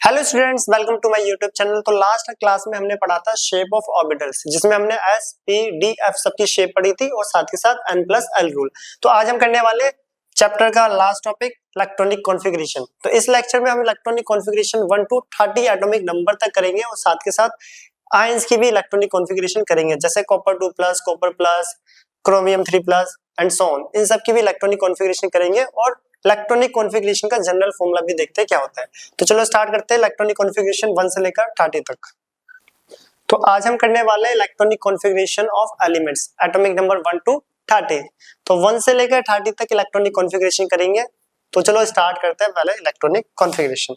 Hello students, welcome to my YouTube channel. तो last class में हमने पढ़ा था शेप ऑफ ऑर्बिटल्स, जिसमें हमने एस पी डी एफ सबकी शेप पढ़ी थी और साथ ही साथ एन प्लस एल रूल। तो आज हम करने वाले चैप्टर का लास्ट टॉपिक इलेक्ट्रॉनिक कॉन्फ़िगरेशन। तो इस लेक्चर में हम electronic configuration 1 to 30 atomic number तक करेंगे और साथ के साथ आयंस की भी इलेक्ट्रॉनिक कॉन्फ़िगरेशन करेंगे, जैसे copper 2+, copper plus, chromium 3+ and so on. इन सब की भी इलेक्ट्रॉनिक कॉन्फ़िगरेशन करेंगे और इलेक्ट्रॉनिक कॉन्फ़िगरेशन का जनरल फॉर्मूला भी देखते हैं क्या होता है। तो चलो स्टार्ट करते हैं इलेक्ट्रॉनिक कॉन्फ़िगरेशन 1 से लेकर 30 तक। तो आज हम करने वाले हैं electronic configuration of elements atomic number 1 to 30। तो 1 से लेकर 30 तक इलेक्ट्रॉनिक कॉन्फ़िगरेशन करेंगे। तो चलो स्टार्ट करते हैं पहले इलेक्ट्रॉनिक कॉन्फ़िगरेशन।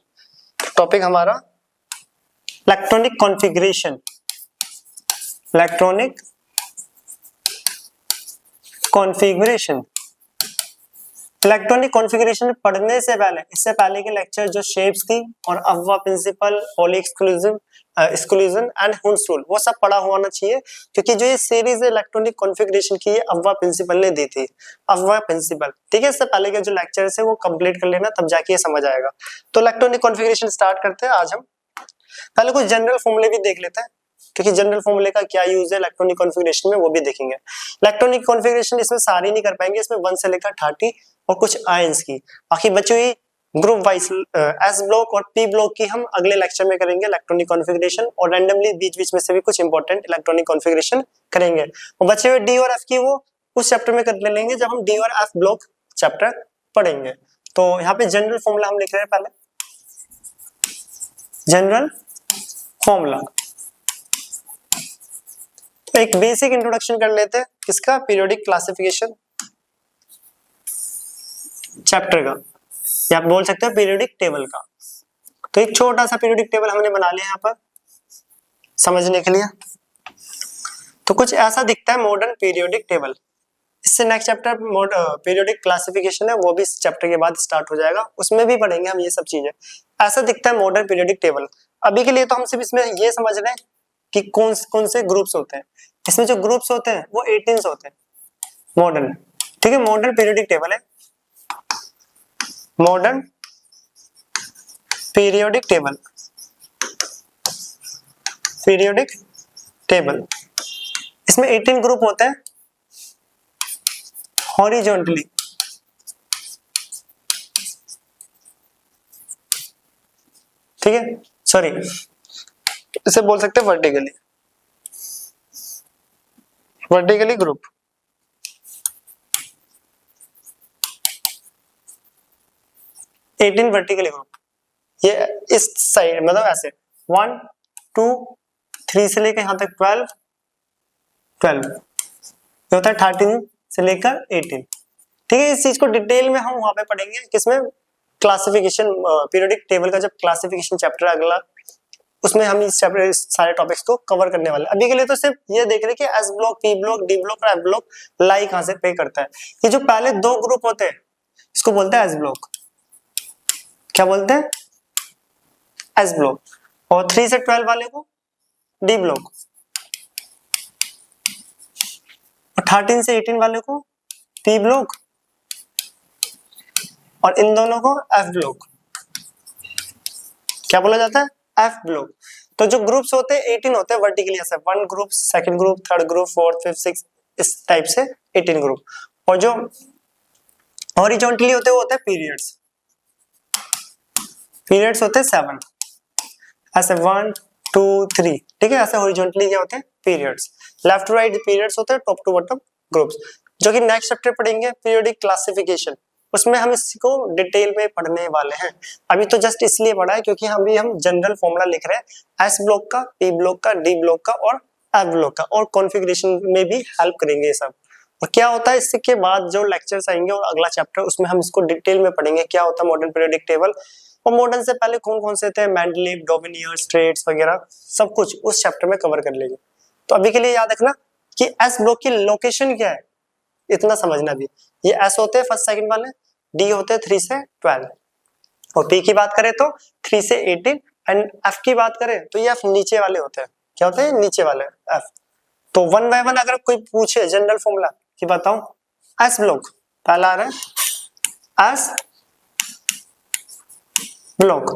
टॉपिक हमारा electronic configuration. Electronic configuration electronic configuration पढ़ने से पहले, इससे पहले के लेक्चर जो शेप्स थी और Aufbau principle, Pauli exclusion and Hund's rule, वो सब पढ़ा होना चाहिए, क्योंकि जो ये सीरीज इलेक्ट्रॉनिक कॉन्फ़िगरेशन की है अफवा प्रिंसिपल ने दी थी। अफवा प्रिंसिपल, ठीक है। इससे पहले के जो लेक्चर्स है वो कंप्लीट कर लेना, तब जाके ये समझ आएगा। तो इलेक्ट्रॉनिक कॉन्फ़िगरेशन स्टार्ट करते हैं। आज हम पहले कुछ जनरल फॉर्मूले भी देख लेते हैं, क्योंकि जनरल फॉर्मूले का क्या यूज है इलेक्ट्रॉनिक कॉन्फ़िगरेशन में वो भी देखेंगे। इलेक्ट्रॉनिक कॉन्फ़िगरेशन इसमें सारी नहीं कर पाएंगे, इसमें 1 से लेकर 30 और कुछ आयंस की, बाकी बची हुई ग्रुप वाइज एस ब्लॉक और पी ब्लॉक की हम अगले लेक्चर में करेंगे इलेक्ट्रॉनिक कॉन्फ़िगरेशन, और रैंडमली बीच बीच में से भी कुछ इंपॉर्टेंट इलेक्ट्रॉनिक कॉन्फ़िगरेशन करेंगे। और बचे हुए डी और एफ की वो उस चैप्टर में कर लेंगे जब हम डी और एफ ब्लॉक चैप्टर पढ़ेंगे। तो यहाँ पे जनरल फॉर्मूला हम लिख रहे हैं पहले। जनरल फॉर्मूला, एक बेसिक इंट्रोडक्शन कर लेते हैं किसका, पीरियोडिक क्लासिफिकेशन चैप्टर का, या आप बोल सकते हो पीरियोडिक टेबल का। तो एक छोटा सा पीरियोडिक टेबल हमने बना लिया यहाँ पर समझने के लिए। तो कुछ ऐसा दिखता है मॉडर्न पीरियोडिक टेबल। इससे नेक्स्ट चैप्टर पीरियोडिक क्लासिफिकेशन है, वो भी इस चैप्टर के बाद स्टार्ट हो जाएगा, उसमें भी पढ़ेंगे हम ये सब चीजें। ऐसा दिखता है मॉडर्न पीरियोडिक टेबल। अभी के लिए तो हम सिर्फ इसमें ये समझ रहे हैं कि कौन कौन से ग्रुप्स होते हैं। इसमें जो ग्रुप्स होते हैं वो 18 होते हैं मॉडर्न, ठीक है। मॉडर्न पीरियोडिक टेबल है, modern periodic table, periodic table. इसमें 18 ग्रुप होते हैं हॉरिजॉन्टली, ठीक है, सॉरी इसे बोल सकते हैं vertically, vertically group. Eighteen vertically group, ये इस साइड मतलब ऐसे 1 2 3 से लेकर यहां तक 12 ये होता है 13 से लेकर 18, ठीक है। इस चीज को डिटेल में हम वहां पे पढ़ेंगे, किसमें, क्लासिफिकेशन पीरियोडिक टेबल का जब क्लासिफिकेशन चैप्टर अगला, उसमें हम इस चैप्टर सारे टॉपिक्स को कवर करने वाले हैं। अभी के लिए तो सिर्फ ये देख रहे हैं कि S block, P block, D block और एफ ब्लॉक लाई कहां से पे करता है। ये जो पहले दो ग्रुप होते हैं इसको बोलते हैं एस ब्लॉक। क्या बोलते हैं, एस ब्लॉक। और 3 से 12 वाले को डी ब्लॉक, और 13 से 18 वाले को पी ब्लॉक, और इन दोनों को एफ ब्लॉक। क्या बोला जाता है, एफ ब्लॉक। तो जो ग्रुप्स होते हैं 18 होते हैं वर्टिकली, ऐसे 1 group, 2nd group, 3rd group, 4th 5th 6th, इस टाइप से 18 ग्रुप। और जो हॉरिजॉन्टली होते हैं वो होते हैं पीरियड्स। पीरियड्स होते हैं 7, ऐसे 1 2 3, ठीक है। ऐसे हॉरिजॉन्टली क्या होते हैं, periods. Left to right periods होते हैं, टॉप टू बॉटम ग्रुप्स, जो कि नेक्स्ट चैप्टर पढ़ेंगे पीरियोडिक क्लासिफिकेशन, उसमें हम इसको डिटेल में पढ़ने वाले हैं। अभी तो जस्ट इसलिए पढ़ा है क्योंकि हम जनरल फॉर्मूला लिख रहे हैं एस ब्लॉक का, पी ब्लॉक का, डी ब्लॉक का और एफ ब्लॉक का, और कॉन्फ़िगरेशन में भी हेल्प करेंगे ये सब। और क्या होता है इससे के बाद जो लेक्चर्स आएंगे और अगला चैप्टर, उसमें हम इसको डिटेल में पढ़ेंगे क्या होता है मॉडर्न पीरियोडिक टेबल। और मॉडर्न से पहले कौन कौन से थे, मेंडलीव, डोमिनियर, स्ट्रेट्स वगैरह, सब कुछ उस चैप्टर में कवर कर लेंगे। तो अभी के लिए याद रखना कि एस ब्लॉक की लोकेशन क्या है, इतना समझना भी। ये एस होते हैं 1st 2nd वाले, डी होते हैं 3 से 12, और पी की बात करें तो 3 से 18, एंड एफ की बात करें तो ये एफ नीचे वाले होते हैं। क्या होते हैं, नीचे वाले एफ। तो 1 by 1 अगर कोई पूछे जनरल फॉर्मूला कि बताऊं, एस ब्लॉक पहला आ रहा है, एस ब्लॉक,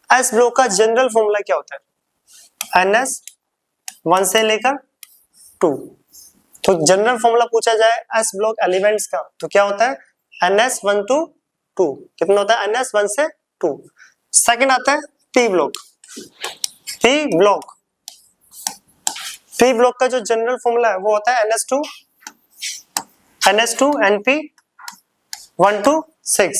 एस ब्लॉक का जनरल फॉर्मूला क्या होता है? NS 1 से लेकर 2। तो जनरल फॉर्मूला पूछा जाए एस ब्लॉक एलिमेंट्स का तो क्या होता है? NS 1 to 2। कितना होता है? NS 1 से 2। सेकंड आता है P ब्लॉक। P ब्लॉक का जो जनरल फॉर्मूला है वो होता है NS2 NP 1 to 6।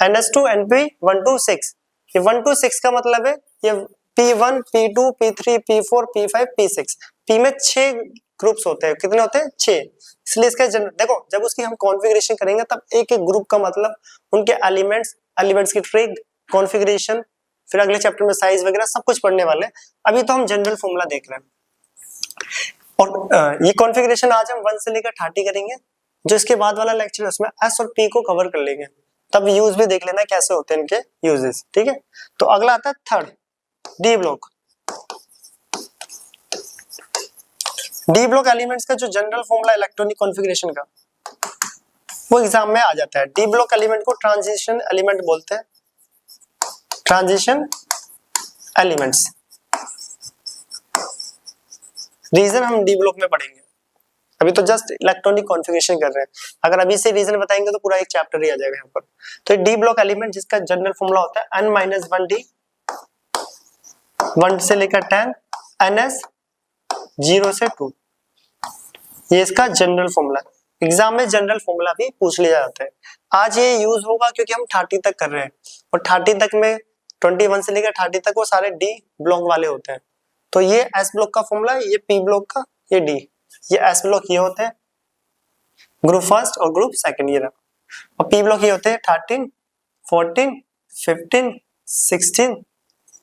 NS2 NP 1 to 6। ये 1 to 6 का मतलब है ये P1 P2 P3 P4 P5 P6। P में 6 ग्रुप्स होते हैं। कितने होते हैं? 6। इसलिए इसका देखो जब उसकी हम कॉन्फ़िगरेशन करेंगे तब एक एक ग्रुप का मतलब उनके एलिमेंट्स की ट्री कॉन्फ़िगरेशन, फिर अगले चैप्टर में साइज वगैरह सब कुछ पढ़ने वाले हैं। अभी तो हम जनरल फॉर्मूला देख रहे हैं और ये कॉन्फ़िगरेशन आज हम 1 से लेकर 30 करेंगे। जो इसके बाद वाला लेक्चर है उसमें एस और पी को कवर कर लेंगे, तब यूज भी देख लेना कैसे होते हैं इनके यूजेस। ठीक है, तो अगला आता है third D block. D block elements का जो जनरल फॉर्मूला इलेक्ट्रॉनिक कॉन्फ़िगरेशन का वो एग्जाम में आ जाता है। डी ब्लॉक एलिमेंट को ट्रांजिशन एलिमेंट बोलते हैं। ट्रांजिशन एलिमेंट्स रीजन हम डी ब्लॉक में पढ़ेंगे, अभी तो जस्ट इलेक्ट्रॉनिक कॉन्फ़िगरेशन कर रहे हैं। अगर अभी से रीजन बताएंगे तो पूरा एक चैप्टर ही आ जाएगा यहाँ पर। तो डी ब्लॉक एलिमेंट जिसका जनरल फॉर्मूला होता है n-1d 1 से लेकर 10 NS 0 से 2। ये इसका जनरल फॉर्मूला। एग्जाम में जनरल फॉर्मूला भी पूछ लिया जाता है। आज ये यूज होगा क्योंकि हम 30 तक कर रहे हैं और 30 तक में 21 से लेकर 30 तक वो सारे डी ब्लॉक वाले होते हैं। तो ये एस ब्लॉक का फॉर्मूला, ये पी ब्लॉक का, ये डी, ये एस ब्लॉक ये होते हैं ग्रुप फर्स्ट और ग्रुप सेकंड ये रहा, और पी ब्लॉक ये होते हैं 13 14 15 16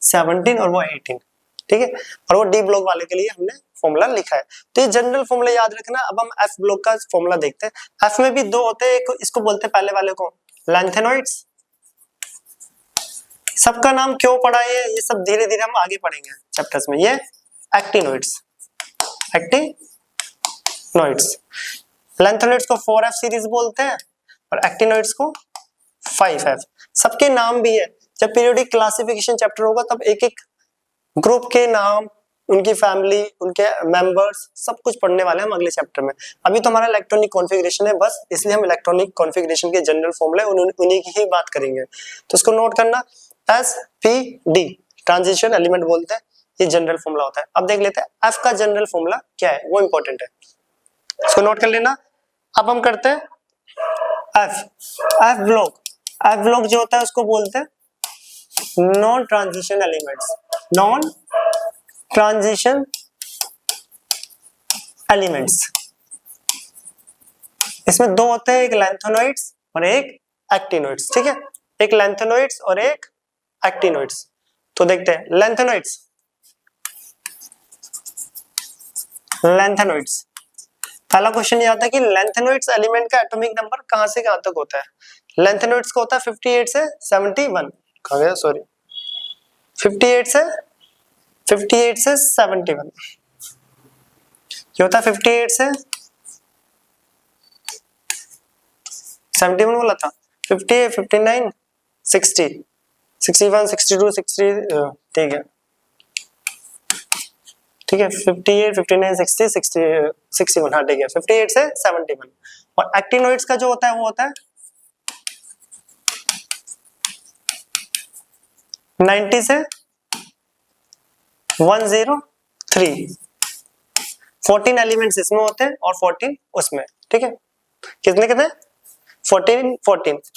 17 और वो 18। ठीक है, और वो डी ब्लॉक वाले के लिए हमने फॉर्मूला लिखा है। तो ये जनरल फॉर्मूला याद रखना। अब हम एफ ब्लॉक का फॉर्मूला देखते हैं। एफ में भी दो होते हैं, एक इसको बोलते हैं पहले वाले को लैंथेनॉइड्स। सबका नाम क्यों पढ़ा है ये सब धीरे धीरे हम आगे पढ़ेंगे चैप्टर्स में। ये एक्टिनोइड्स, लैंथेनॉइड्स को 4F सीरीज बोलते हैं और एक्टिनोइड्स को 5F। सबके नाम भी है। जब पीरियोडिक क्लासिफिकेशन चैप्टर होगा तब एक एक ग्रुप के नाम, उनकी फैमिली, उनके मेंबर्स सब कुछ पढ़ने वाले हैं हम अगले चैप्टर में। अभी तो हमारा इलेक्ट्रॉनिक कॉन्फ़िगरेशन है बस, इसलिए हम इलेक्ट्रॉनिक कॉन्फ़िगरेशन के जनरल फॉर्मूले उन्हीं की ही बात करेंगे। तो इसको नोट करना, SPD ट्रांजिशन एलिमेंट बोलते हैं, ये जनरल फॉर्मूला होता है। अब देख लेते हैं एफ का जनरल फॉर्मूला क्या है, वो इंपॉर्टेंट है, इसको नोट कर लेना। अब हम करते हैं एफ ब्लॉक। एफ ब्लॉक जो होता है उसको बोलते हैं non transition elements. Non transition elements इसमें दो होते हैं, एक लैंथेनॉइड्स और एक एक्टिनोइड्स। ठीक है, एक लैंथेनॉइड्स और एक एक्टिनोइड्स। तो देखते हैं लैंथेनॉइड्स। पहला क्वेश्चन ये आता है कि लैंथेनॉइड्स एलिमेंट का एटॉमिक नंबर कहां से कहां तक होता है। लैंथेनॉइड्स का होता है 58 से 71। कहां गया, सॉरी, 58 से 71। ये होता है 58 से 71 बोला था, 50 59 60 61 62 60। ठीक है, 58 59 60 60 61। हाँ ठीक है, 58 से 71। और एक्टिनोइड्स का जो होता है वो होता है 90 से 103। 14 एलिमेंट्स इसमें होते हैं और 14 उसमें। ठीक है, कितने कितने 14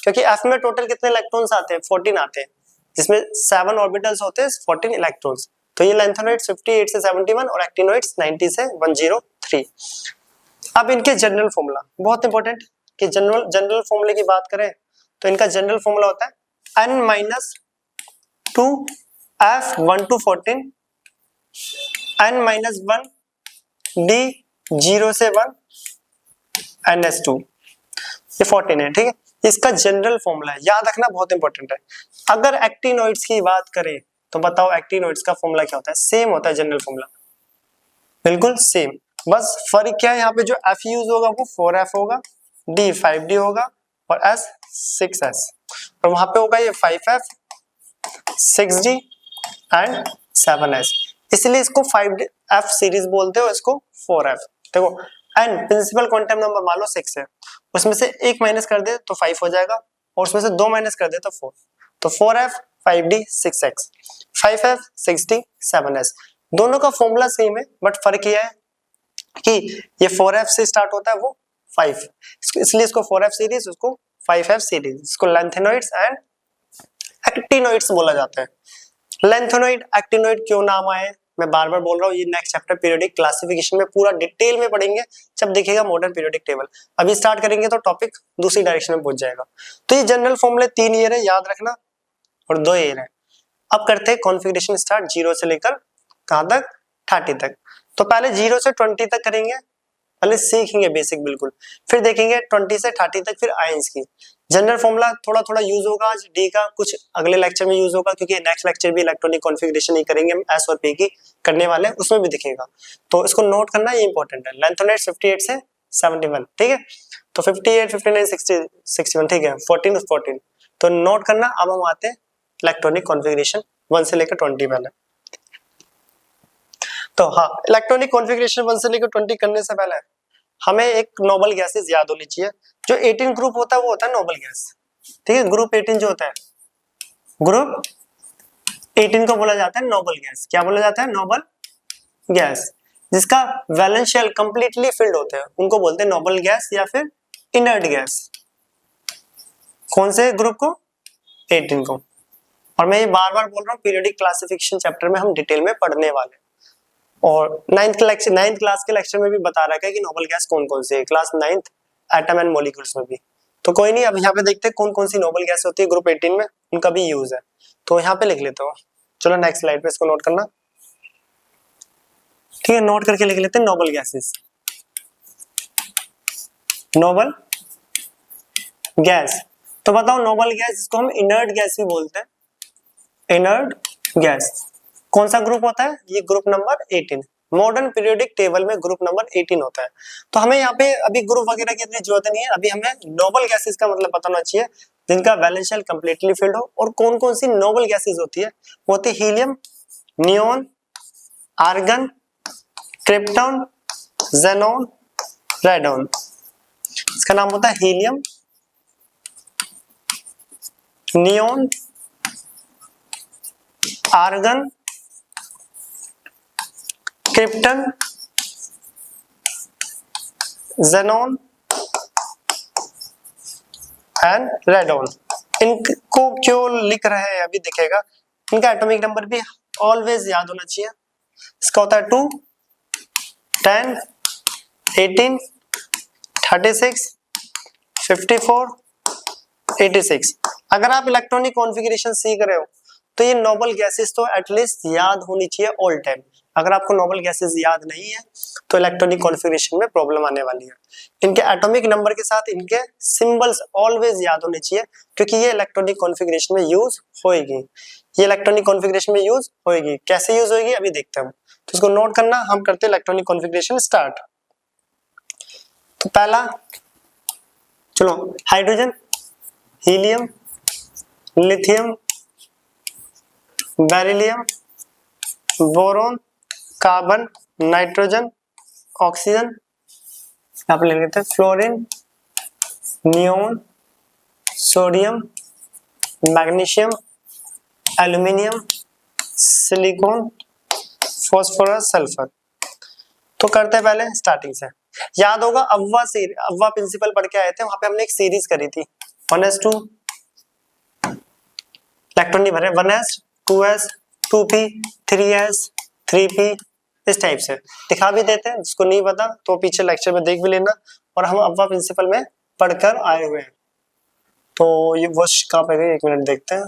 क्योंकि एफ में टोटल कितने इलेक्ट्रॉन्स आते हैं 14 आते हैं, जिसमें 7 ऑर्बिटल्स होते हैं 14 इलेक्ट्रॉन्स। तो ये लैंथेनॉइड्स 58 से 71 और एक्टिनोइड्स 90 से 103। अब इनके जनरल फॉर्मूला बहुत इंपॉर्टेंट कि जनरल फॉर्मूले की बात करें तो इनका जनरल फॉर्मूला होता है n-2f 1 to 14 n-1 d 0 से 1 ns2। ये 14 है। ठीक है, इसका जनरल फॉर्मूला है, याद रखना, बहुत इंपॉर्टेंट है। अगर एक्टिनोइड्स की बात करें तो बताओ एक्टिनोइड्स का फॉर्मूला क्या होता है। सेम होता है जनरल फॉर्मूला, बिल्कुल सेम। बस फर्क क्या है, यहाँ पे जो F यूज होगा वो 4F होगा, D 5D होगा और S 6S, और वहां पे होगा ये 5F 6D एंड 7s, इसलिए इसको 5f सीरीज बोलते हो, इसको 4f। देखो एंड प्रिंसिपल क्वांटम नंबर मान लो 6 है, उसमें से एक माइनस कर दे तो 5 हो जाएगा, और उसमें से 2 माइनस कर दे तो 4, तो 4f 5d 6x, 5f 6d 7s। दोनों का फॉर्मूला सेम है, बट फर्क यह है कि ये 4f से स्टार्ट होता है, वो 5, इसलिए इसको 4f सीरीज, उसको 5f सीरीज। इसको लेंथेनॉइड्स एंड एक्टिनॉइड्स बोला जाता है। लेंथेनॉइड एक्टिनॉइड क्यों नाम आए, मैं बार बार बोल रहा हूँ, ये नेक्स्ट चैप्टर पीरियोडिक क्लासिफिकेशन में पूरा डिटेल में पढ़ेंगे जब देखिएगा मॉडर्न पीरियोडिक टेबल। अभी स्टार्ट करेंगे तो टॉपिक दूसरी डायरेक्शन में पहुंच जाएगा। तो ये जनरल फॉर्मूले 3 ईयर है, याद रखना, और 2 ईयर है। अब करते हैं कॉन्फ़िगरेशन स्टार्ट, 0 से लेकर कहां तक, 30 तक। तो पहले 0 से 20 तक करेंगे, पहले सीखेंगे बेसिक बिल्कुल, फिर देखेंगे 20 से 30 तक, फिर आयंस की। जनरल फॉर्मूला थोड़ा थोड़ा यूज होगा आज, डी का कुछ अगले लेक्चर में यूज होगा, क्योंकि नेक्स्ट लेक्चर भी इलेक्ट्रॉनिक कॉन्फ़िगरेशन ही करेंगे हम, एस और पी की करने वाले हैं, उसमें भी दिखेगा, तो इसको नोट करना ये इंपॉर्टेंट है। लेंथेनॉइड 58 से 71, ठीक है, तो 58 59 60 61, ठीक है, 14 14, तो नोट करना। अब हम आते हैं इलेक्ट्रॉनिक कॉन्फ़िगरेशन 1 से लेकर 20 पहले। तो हाँ, इलेक्ट्रॉनिक कॉन्फ़िगरेशन 1 से लेकर 20 करने से पहले हमें एक नोबल गैसेस याद होनी चाहिए। जो 18 ग्रुप होता है वो होता है नोबल गैस, ठीक है। ग्रुप 18 जो होता है, ग्रुप 18 को बोला जाता है नोबल गैस। क्या बोला जाता है, नोबल गैस। जिसका वैलेंस शेल कंप्लीटली फिल्ड होते हैं उनको बोलते हैं नोबल गैस या फिर इनर्ट गैस। कौन से ग्रुप को, 18 को। और मैं ये बार बार बोल रहा हूँ, पीरियोडिक क्लासिफिकेशन चैप्टर में हम डिटेल में पढ़ने वाले हैं, और 9th क्लास के लेक्चर में भी बता रखा है कि नोबल गैस कौन कौन सी है, class 9th atom and molecules में भी। तो कोई नहीं, अब यहाँ पे देखते हैं कौन कौन सी नोबल गैस होती है ग्रुप 18 में, उनका भी यूज है, तो यहाँ पे लिख लेते हो। चलो नेक्स्ट स्लाइड पे इसको नोट करना, ठीक है, नोट करके लिख लेते हैं नोबल गैसेस। नोबल गैस, तो बताओ नोबल गैस, जिसको हम इनर्ट गैस भी बोलते हैं, इनर्ट गैस कौन सा ग्रुप होता है, ये group number 18। Modern periodic table में ग्रुप नंबर 18 होता है। तो हमें यहाँ पे अभी ग्रुप वगैरह की इतनी जरूरत नहीं है, अभी हमें नोबल गैसेस का मतलब पता होना चाहिए, जिनका वैलेंस शेल कंप्लीटली फिल्ड हो। और कौन कौन सी नोबल गैसेस होती है, वो होती है helium, neon, argon, krypton, xenon, radon. इसका नाम होता है helium, neon, argon, krypton, xenon and radon. इनको क्यों लिख रहे हैं अभी दिखेगा, इनका एटॉमिक नंबर भी ऑलवेज याद होना चाहिए। इसका होता है 2, 10, 18, 36, 54, 86। अगर आप इलेक्ट्रॉनिक कॉन्फ़िगरेशन सीख रहे हो तो ये नोबल गैसेस तो एटलीस्ट याद होनी चाहिए ऑल टाइम। अगर आपको नोबल गैसेस याद नहीं है तो इलेक्ट्रॉनिक कॉन्फ़िगरेशन में प्रॉब्लम आने वाली है। इनके एटॉमिक नंबर के साथ इनके सिंबल्स ऑलवेज याद होने चाहिए, क्योंकि ये इलेक्ट्रॉनिक कॉन्फ़िगरेशन में यूज होएगी। ये इलेक्ट्रॉनिक कॉन्फ़िगरेशन में यूज होएगी, कैसे यूज होएगी अभी देखते हैं हम। तो इसको नोट करना, हम करते हैं इलेक्ट्रॉनिक कॉन्फ़िगरेशन स्टार्ट। तो पहला, चलो, hydrogen, helium, lithium, beryllium, boron, carbon, nitrogen, oxygen, यहाँ पे लिख लेते हैं fluorine, neon, sodium, magnesium, aluminium, silicon, phosphorus, sulphur. तो करते हैं पहले स्टार्टिंग से। याद होगा अव्वा प्रिंसिपल पढ़ के आए थे, वहां पे हमने एक सीरीज करी थी 1s2 इलेक्ट्रॉन नहीं भरे, 1s 2s 2p 3s 3p, इस टाइप से दिखा भी देते हैं। जिसको नहीं पता तो पीछे लेक्चर में देख भी लेना, और हम अव्वा प्रिंसिपल में पढ़कर आए हुए हैं। तो ये वो कहाँ पे गए, एक मिनट देखते हैं।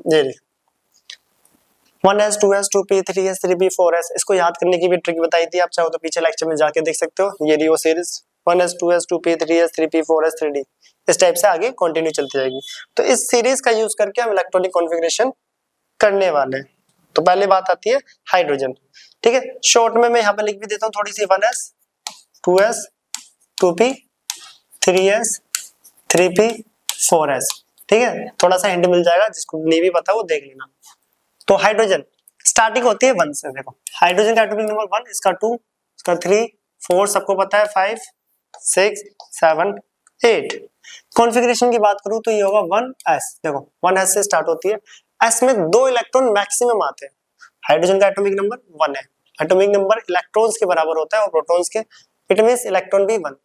ये 1s 2s 2p 3s 3p 4s, इसको याद करने की भी ट्रिक बताई थी, आप चाहो तो पीछे लेक्चर में जाके देख सकते हो। ये रही वो series 1s 2s 2p 3s 3p 4s 3d, इस टाइप से आगे कंटिन्यू चलती जाएगी। तो इस सीरीज का यूज करके हम इलेक्ट्रॉनिक कॉन्फ़िगरेशन करने वाले हैं। तो पहले बात आती है हाइड्रोजन, ठीक है। शॉर्ट में मैं यहाँ पे लिख भी देता हूँ थोड़ी सी, 1s 2s 2p 3s 3p 4s, ठीक है, थोड़ा सा हिंट मिल जाएगा, जिसको नहीं भी पता वो देख लेना। तो हाइड्रोजन स्टार्टिंग होती है 1 से, देखो हाइड्रोजन का एटॉमिक नंबर 1, इसका 2, इसका 3, 4 सबको पता है, 5, 6, 7, 8। कॉन्फ़िगरेशन की बात करूं तो ये होगा 1s, देखो 1s से स्टार्ट होती है। s में 2 इलेक्ट्रॉन मैक्सिमम आते हैं। हाइड्रोजन का एटॉमिक नंबर 1 है, एटॉमिक नंबर इलेक्ट्रॉन्स के बराबर होता है और प्रोटॉन्स के, इट मींस इलेक्ट्रॉन भी 1,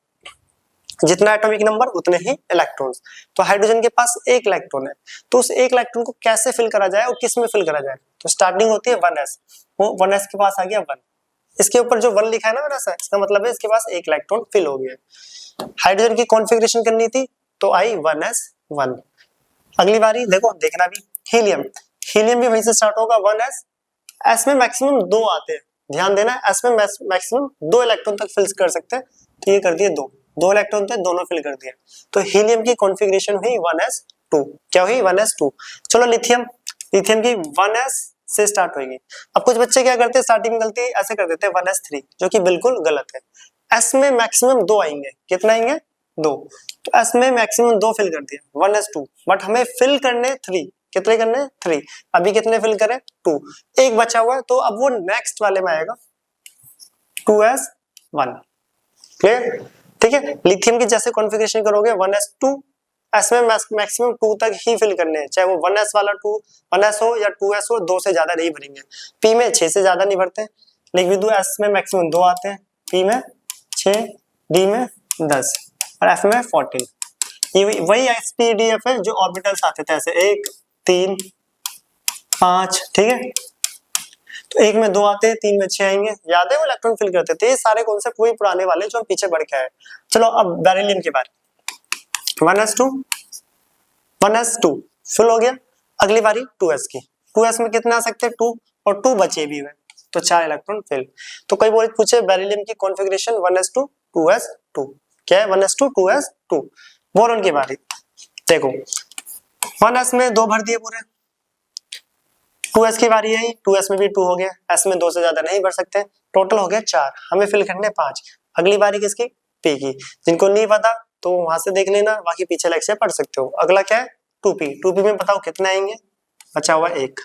जितना एटॉमिक नंबर उतने ही इलेक्ट्रॉन्स। तो हाइड्रोजन के पास 1 इलेक्ट्रॉन है, तो उस 1 इलेक्ट्रॉन को कैसे फिल करा जाए और किस में फिल करा जाए, तो स्टार्टिंग होती है 1s, वो 1s के पास आ गया 1, इसके ऊपर जो 1 लिखा है ना मेरा सा, इसका मतलब है इसके पास 1 इलेक्ट्रॉन फिल हो गया। हाइड्रोजन की कॉन्फ़िगरेशन करनी थी तो आई 1s1। अगली बारी देखो, देखना भी हीलियम, हीलियम भी वहीं से स्टार्ट होगा 1s, s में मैक्सिमम 2 आते हैं, ध्यान देना s में मैक्सिमम 2 इलेक्ट्रॉन तक फिल कर सकते हैं, तो ये कर दिए 2 इलेक्ट्रॉन थे, दोनों फिल कर दिए, तो हीलियम की कॉन्फ़िगरेशन हुई 1s2। क्या हुई 1s2। चलो लिथियम, लिथियम की 1s से स्टार्ट होगी। अब कुछ बच्चे क्या करते हैं, स्टार्टिंग में गलती ऐसे कर देते हैं 1s3, जो कि बिल्कुल गलत है। s में मैक्सिमम 2 आएंगे, कितना आएंगे 2, तो s में मैक्सिमम 2 फिल कर दिया 1s2, बट हमें फिल करने 3, कितने करने 3, अभी कितने फिल करें 2, एक बचा हुआ है, तो अब वो नेक्स्ट वाले में आएगा 2s1। क्लियर, ठीक है। लिथियम की जैसे कॉन्फ़िगरेशन करोगे 1s2, s में मैक्सिमम 2 तक ही फिल करने हैं, चाहे वो 1s वाला 1s हो या 2s हो, 2 से ज्यादा नहीं भरेंगे। p में 6 से ज्यादा नहीं भरते, लिख भी दो, s में मैक्सिमम 2 आते हैं, p में 6, d में 10 और f में 14। ये वही sp-df है जो ऑर्बिटल्स आते थे ऐसे 1, 3, 5, ठीक है। तो 1 में 2 आते हैं, 3 में 6 आएंगे, याद है वो इलेक्ट्रॉन फिल करते थे। ये सारे कॉन्सेप्ट वही पुराने वाले जो हम पीछे बढ़ के आए। चलो अब बेरिलियम की बारी, 1s2 फिल हो गया। अगली बारी 2s की, 2s में कितना आ सकते हैं 2, और 2 बचे भी हुए, तो 4 इलेक्ट्रॉन फिल। तो कोई बोले पूछे बेरिलियम की कॉन्फ़िगरेशन 1s2 2s2, क्या है 1s2 2s2। बोरॉन की बारी, देखो 1s में 2 भर दिए पूरे, 2s की बारी आई, 2s में भी 2 हो गया, s में 2 से ज्यादा नहीं भर सकते, टोटल हो गया 4, हमें फिल करने 5। अगली बारी किसकी, p की। जिनको नहीं पता तो वहां से देख लेना, बाकी पीछे लेक्चर पढ़ सकते हो। अगला क्या है 2p, 2p में बताओ कितने आएंगे, बचा हुआ 1,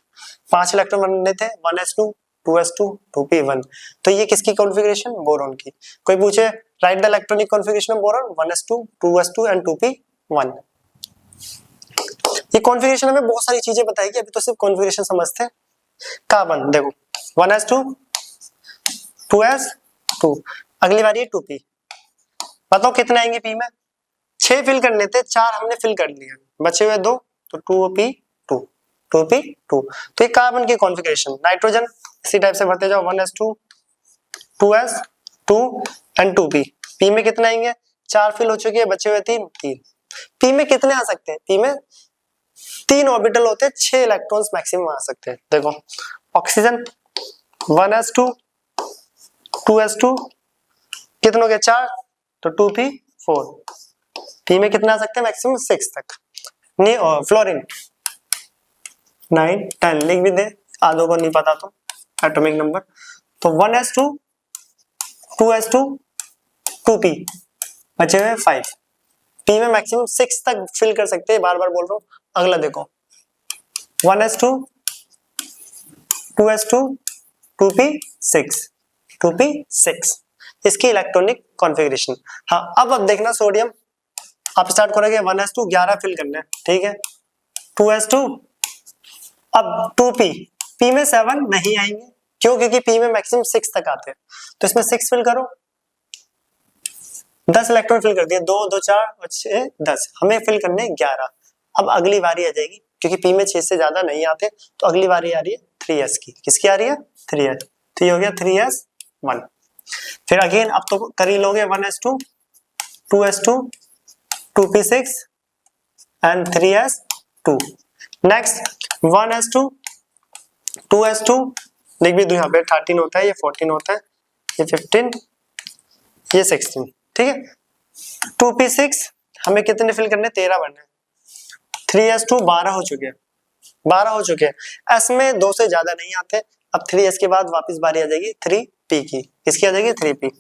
5 इलेक्ट्रॉन बनने थे 1s2 2s2 2p1। तो ये किसकी कॉन्फ़िगरेशन, बोरॉन की। कोई पूछे right the electronic configuration of boron 1s2 2s2 and 2p1। ये कॉन्फ़िगरेशन हमें बहुत सारी चीजें बताएगी, अभी तो सिर्फ कॉन्फ़िगरेशन समझते हैं। कार्बन देखो 1s2 2s2, अगली बारी है 2p, बताओ कितने आएंगे p में, 6 फिल करने थे, 4 हमने फिल कर लिए, बचे हुए 2, तो 2p2 2p2। तो ये कार्बन की कॉन्फ़िगरेशन। नाइट्रोजन इसी टाइप से भरते जाओ 1s2 2s2 and 2p, p में कितने आएंगे, 4 फिल हो चुके हैं, बचे हुए 3, p में कितने आ सकते हैं, p में 3 ऑर्बिटल होते हैं, 6 इलेक्ट्रॉन्स मैक्सिमम आ सकते हैं। देखो ऑक्सीजन 1s2 2s2 कितने हो गए 4, तो 2p4, p में कितना आ सकते हैं मैक्सिमम 6 तक। नहीं फ्लोरीन 9 10 लिख भी दे, आधों को नहीं पता तो एटॉमिक नंबर। तो 1s2 2s2 2p, बचे हुए 5, p में मैक्सिमम 6 तक फिल कर सकते हैं, बार बार बोल रहा हूँ। अगला देखो 1s2 2s2 2p6 2p6, इसकी इलेक्ट्रॉनिक कॉन्फ़िगरेशन। हाँ अब देखना सोडियम, आप स्टार्ट करोगे 1s2 11 फिल करना है, ठीक है 2s2, अब 2p, p में 7 नहीं आएंगे, क्यों, क्योंकि p में मैक्सिमम 6 तक आते हैं, तो इसमें 6 फिल करो, 10 इलेक्ट्रॉन फिल कर दिए, 2 2 4 और 6 10, हमें फिल करने 11। अब अगली बारी आ जाएगी, क्योंकि p में 6 से ज्यादा नहीं आते, तो अगली बारी आ रही है 3s की, किसकी आ रही है 3s, तो ये हो गया 3s1। फिर अगेन अब तो कर ही लोगे 1s2 2s2 2p6 and 3s2। Next 1s2 2s2 लिख भी दो, यहाँ पे 13 होता है, ये 14 होता है, ये 15, ये 16, ठीक है। 2p6 हमें कितने फिल करने 13 बनने, 3s2 12 हो चुके हैं, 12 हो चुके हैं। s में 2 से ज्यादा नहीं आते, अब 3s के बाद वापस बारी आ जाएगी 3p की, किसकी आ जाएगी 3p,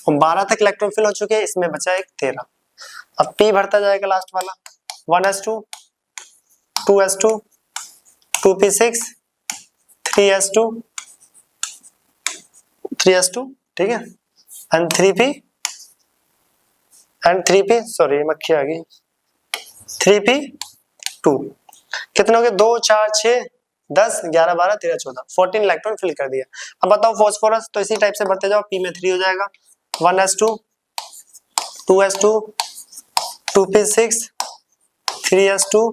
और 12 तक इलेक्ट्रॉन फिल हो चुके हैं, इसमें बचा एक 13। अब p भरता जाएगा लास्ट वाला 1s2 2s2 2p6 3s2 3s2 ठीक है एंड 3p सॉरी मक्खी आ गई 3p2 कितने हो गए 2 4 6 10 11 12 13 14 14 इलेक्ट्रॉन फिल कर दिया। अब बताओ फास्फोरस तो इसी टाइप से बढ़ते जाओ p में 3 हो जाएगा 1s2 2s2 2p6 3s2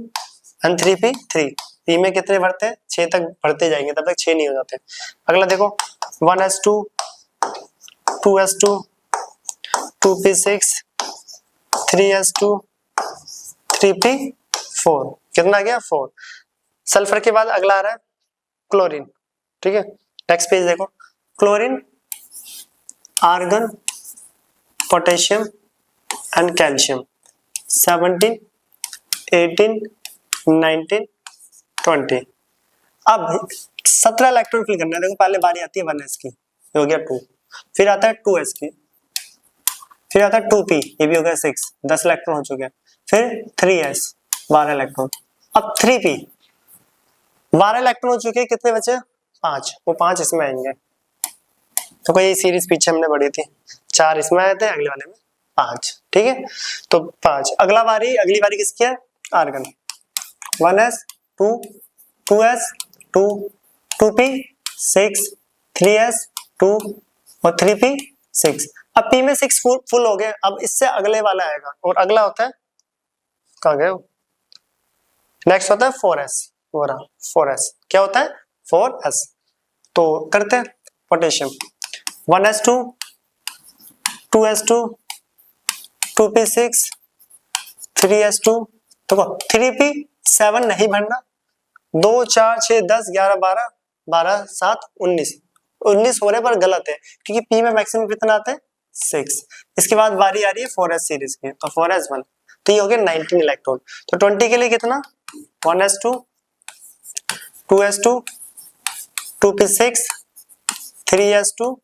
and 3p3 p में कितने बढ़ते हैं 6 तक बढ़ते जाएंगे तब तक 6 नहीं हो जाते। अगला देखो 1s2 2s2 2p6 3s2 3p4 कितना आ गया 4। सल्फर के बाद अगला आ रहा है क्लोरीन ठीक है नेक्स्ट पेज देखो chlorine argon potassium and calcium 17 18 19 20 अब 17 इलेक्ट्रॉन फिल करना है। देखो पहले बारी आती है 1s की ये हो गया 2 फिर आता है 2s की फिर आता है 2p ये भी हो गया 6 10 इलेक्ट्रॉन हो चुके हैं फिर 3s 12 इलेक्ट्रॉन अब 3p 12 इलेक्ट्रॉन हो चुके हैं कितने बचे 5 वो 5 इसमें आएंगे तो कोई सीरीज पीछे हमने पढ़ी थी 4 इसमें आए थे अगले वाले में 5 ठीक है तो 5 अगली बारी किसकी है argon 1s 2 2s 2 2p 6 3s 2 और 3p 6 अब p में 6 फुल हो गए। अब इससे अगले वाला आएगा और अगला होता है कहाँ गए नेक्स्ट होता है 4s 4s क्या होता है 4s तो करते हैं potassium 1s2 2s2 2p6 3s2 देखो 3p7 नहीं भरना 2 4 6 10 11 12 12 7 19 हो रहे पर गलत है क्योंकि p में मैक्सिमम कितना आता है 6। इसके बाद बारी आ रही है 4s सीरीज की तो 4s1 तो ये हो गया 19 इलेक्ट्रॉन तो 20 के लिए कितना 1s2 2s2 2p6 3s2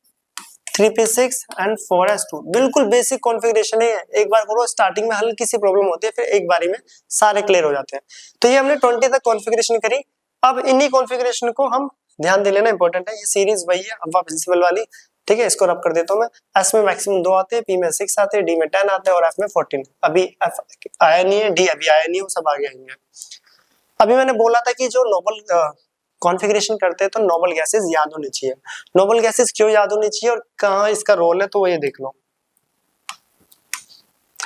3p6 and 4s2 बिल्कुल बेसिक कॉन्फ़िगरेशन है। एक बार करो स्टार्टिंग में हल्की सी प्रॉब्लम होती है फिर एक बारी में सारे क्लियर हो जाते हैं। तो ये हमने 20 तक कॉन्फ़िगरेशन करी। अब इन्हीं कॉन्फ़िगरेशन को हम ध्यान दे लेना इंपॉर्टेंट है। ये सीरीज वही है अब्बा प्रिंसिपल वाली ठीक है इसको रब कर देता हूं मैं। एस में मैक्सिमम 2 आते हैं पी में 6 आते हैं डी में 10 आते हैं और एफ में 14। अभी एफ आया नहीं है डी अभी आया नहीं है वो सब आगे आएंगे। अभी मैंने बोला था कि जो नोबल कॉन्फ़िगरेशन करते हैं तो नोबल गैसेस याद होनी चाहिए। नोबल गैसेस क्यों याद होनी चाहिए और कहाँ इसका रोल है तो वो ये देख लो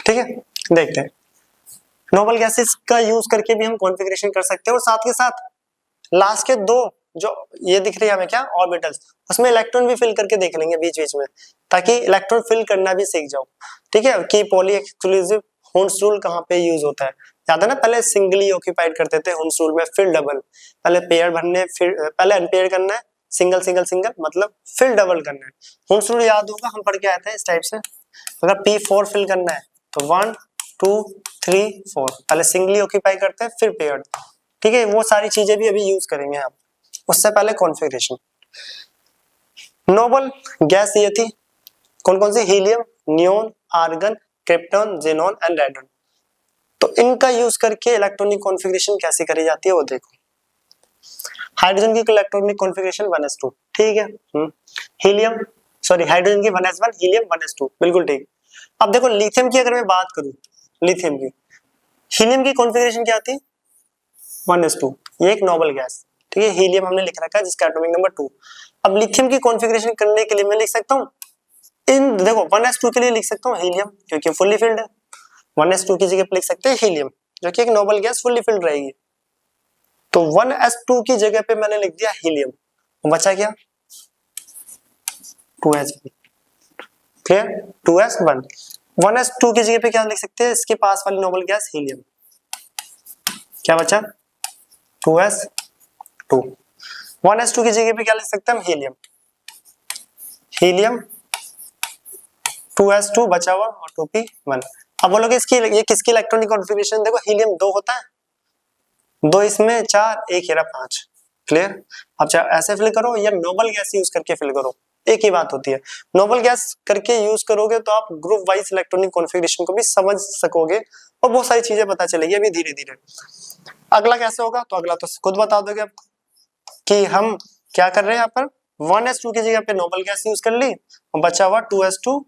ठीक है। देखते हैं नोबल गैसेस का यूज करके भी हम कॉन्फ़िगरेशन कर सकते हैं और साथ के साथ लास्ट के 2 जो ये दिख रही है हमें क्या ऑर्बिटल्स उसमें इलेक्ट्रॉन भी फिल करके देख लेंगे बीच बीच में ताकि इलेक्ट्रॉन फिल करना भी सीख जाओ ठीक है कि पॉली एक्सक्लूसिव हुंस रूल कहाँ पे यूज होता है। याद है ना पहले सिंगली ऑक्यूपाइड करते थे हुंस रूल में फिर डबल पहले पेयर भरने फिर पहले अनपेयर करना है सिंगल सिंगल सिंगल मतलब फिर डबल करना है। हुंस रूल याद होगा हम पढ़ के आए थे इस टाइप से। अगर P4 फिल करना है तो 1 2 3 4 पहले सिंगली ऑक्यूपाई करते हैं फिर पेयर्ड ठीक है। वो सारी चीजें भी अभी यूज करेंगे आप उससे पहले कॉन्फ़िगरेशन। नोबल गैस ये थी कौन कौन सी helium neon argon krypton xenon and radon. तो इनका यूज करके इलेक्ट्रॉनिक कॉन्फ़िगरेशन कैसे करी जाती है वो देखो। हाइड्रोजन की इलेक्ट्रॉनिक कॉन्फ़िगरेशन 1s2 ठीक है हीलियम सॉरी हाइड्रोजन की 1s1 हीलियम 1s2 बिल्कुल ठीक। अब देखो लिथियम की अगर मैं बात करूं लिथियम की हीलियम की कॉन्फ़िगरेशन क्या आती है 1s2 ये एक नोबल गैस ठीक है। हीलियम हमने लिख रखा है जिसका एटॉमिक नंबर 2। अब लिथियम की कॉन्फ़िगरेशन करने के लिए मैं लिख सकता हूं इन देखो 1s2 के लिए लिख सकता हूं हीलियम क्योंकि फुल्ली फिल्ड है 1s2 की जगह पे लिख सकते हैं हीलियम जो कि एक नोबल गैस फुल्ली फिल्ड रहेगी। तो 1s2 की जगह पे मैंने लिख दिया हीलियम बचा क्या 2s1 क्लियर 2s1 1s2 की जगह पे क्या लिख सकते हैं इसके पास वाली नोबल गैस हीलियम क्या बचा 2s2 1s2 की जगह पे क्या लिख सकते हैं हम हीलियम 2s2 बचा हुआ और 2p1। अब बोलोगे इसकी ये किसकी इलेक्ट्रॉनिक कॉन्फ़िगरेशन देखो हीलियम 2 होता है 2 इसमें 4 1 हीरा 5 क्लियर। अब चाहे ऐसे फिल करो या नोबल गैस यूज करके फिल करो एक ही बात होती है। नोबल गैस करके यूज करोगे तो आप ग्रुप वाइज इलेक्ट्रॉनिक कॉन्फ़िगरेशन को भी समझ सकोगे और बहुत सारी चीजें पता चलेगी अभी धीरे धीरे। अगला कैसे होगा, तो अगला तो खुद बता दोगे आप कि हम क्या कर रहे हैं। यहाँ पर 1s2 की जगह पे नोबल गैस यूज कर ली और बचा हुआ 2s2,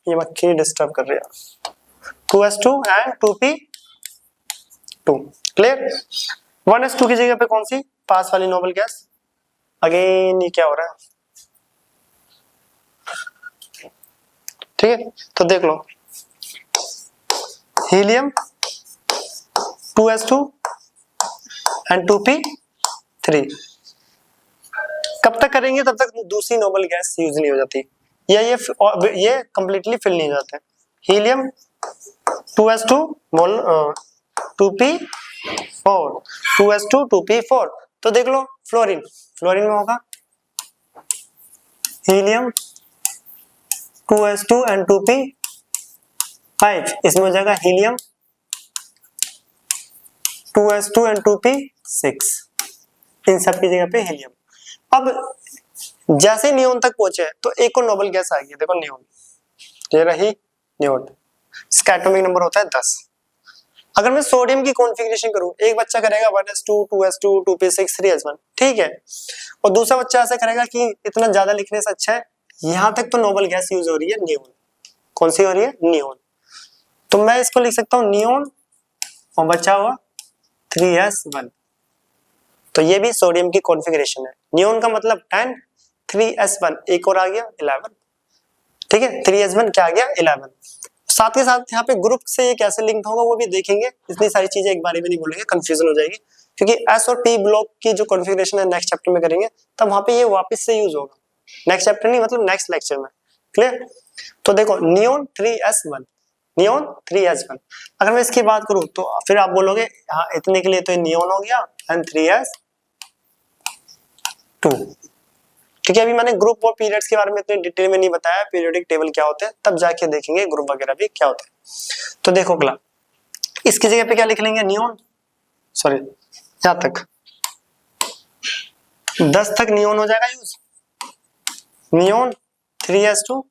ये मक्खी डिस्टर्ब कर रही है, 2s2 and 2p2। Clear. 1s2 की जगह पे कौन सी, पास वाली नोबल गैस। अगेन ये क्या हो रहा है, ठीक है। तो देख लो, हीलियम 2s2 एंड 2p3। कब तक करेंगे, तब तक दूसरी नोबल गैस यूज नहीं हो जाती, या ये कंप्लीटली फिल नहीं हो जाते। हीलियम 2s2 मोल 2p4, 2s2 2p4। तो देख लो फ्लोरीन, फ्लोरीन में होगा हीलियम 2s2 एंड 2p5, इसमें हो जाएगा हीलियम 2s2 एंड 2p6, इन सब की जगह पे हीलियम। अब जैसे नियोन तक पहुंचे तो एक और नोबल गैस आ गई, देखो नियोन, ये रही नियोन, इसका एटॉमिक नंबर होता है 10। अगर मैं सोडियम की कॉन्फ़िगरेशन करूं, एक बच्चा करेगा 1s2 2s2 2p6 3s1, ठीक है, और दूसरा बच्चा ऐसा करेगा कि इतना ज्यादा लिखने से अच्छा है, यहां तक तो नोबल गैस यूज हो रही है नियोन। कौन सी हो रही है, नियोन। तो मैं इसको लिख सकता हूं नियोन और बचा हुआ 3s1। तो ये भी सोडियम की कॉन्फ़िगरेशन है। नियोन का मतलब 10, 3s1 एक और आ गया 11, ठीक है, 3s1 क्या आ गया 11। साथ के साथ यहाँ पे ग्रुप से ये कैसे लिंक होगा वो भी देखेंगे, इतनी सारी चीजें एक बारे में नहीं बोलेंगे, कंफ्यूजन हो जाएगी, क्योंकि एस और पी ब्लॉक की जो कॉन्फ़िगरेशन है नेक्स्ट चैप्टर में करेंगे, तब वहां पे ये वापस से यूज होगा। नेक्स्ट चैप्टर नहीं, मतलब नेक्स्ट लेक्चर में। क्लियर। तो देखो नियोन 3s1, नियोन 3s1। अगर मैं इसकी बात करूं तो फिर आप बोलोगे हाँ इतने के लिए तो नियोन हो गया एंड 3s2, ठीक है। अभी मैंने ग्रुप और पीरियड्स के बारे में इतने डिटेल में नहीं बताया, पीरियोडिक टेबल क्या होते हैं तब जाके देखेंगे ग्रुप वगैरह भी क्या होते हैं। तो देखो अगला, इसकी जगह पे क्या लिख लेंगे, नियोन, सॉरी यहां तक 10 तक नियोन हो जाएगा यूज, नियोन 3s2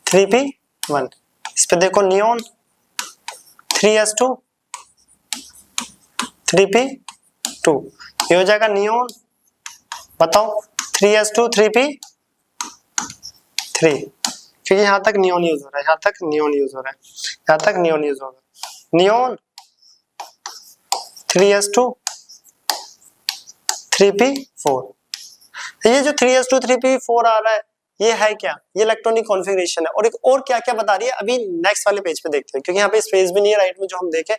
3p1। इस पे देखो नियोन 3s2 3p2, ये हो जाएगा नियोन, बताओ 3s2 3p3, क्योंकि यहां तक नियोन यूज हो रहा है, यहां तक नियोन यूज हो रहा है, यहां तक नियोन यूज होगा, नियोन 3s2 3p4। ये जो 3s2 3p4 आ रहा है ये है क्या, ये इलेक्ट्रॉनिक कॉन्फ़िगरेशन है। और एक और क्या क्या बता रही है अभी नेक्स्ट वाले पेज पे देखते हैं, क्योंकि यहाँ पे स्पेस भी नहीं है राइट में जो हम देखें।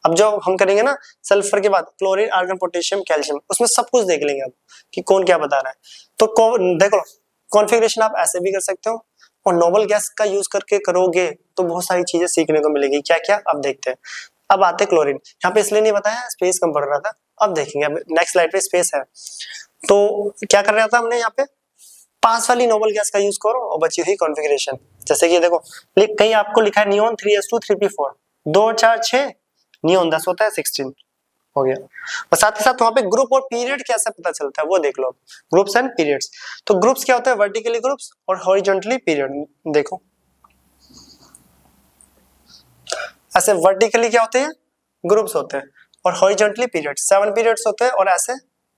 अब जो हम करेंगे ना सल्फर के बाद क्लोरीन आर्गन पोटेशियम कैल्शियम, उसमें सब कुछ देख लेंगे अब कि कौन क्या बता रहा है। तो देखो कॉन्फ़िगरेशन आप ऐसे भी कर सकते हो, और नोबल गैस का यूज करके करोगे तो बहुत सारी चीजें सीखने को मिलेगी। क्या क्या अब देखते हैं। अब आते क्लोरीन, यहाँ पे इसलिए नहीं बताया स्पेस कम पड़ रहा था, अब देखेंगे। अब नेक्स्ट स्लाइड पे स्पेस है, तो क्या कर रहा था हमने यहाँ पे, पास वाली नोबल गैस का यूज करो और बची हुई कॉन्फ़िगरेशन। जैसे कि देखो कहीं आपको लिखा है नियोन 3s2 3p4, 2 और 4 6, नियोन 10 होता है 16 हो गया। और साथ ही साथ वहां पे ग्रुप और पीरियड कैसे पता चलता है वो देख लो, ग्रुप्स एंड पीरियड्स। तो ग्रुप्स क्या होता है, वर्टिकली ग्रुप्स और हॉरिजॉन्टली पीरियड। देखो ऐसे वर्टिकली क्या होते हैं, ग्रुप्स होते हैं, और हॉरिजॉन्टली पीरियड 7 पीरियड्स होते हैं, और ऐसे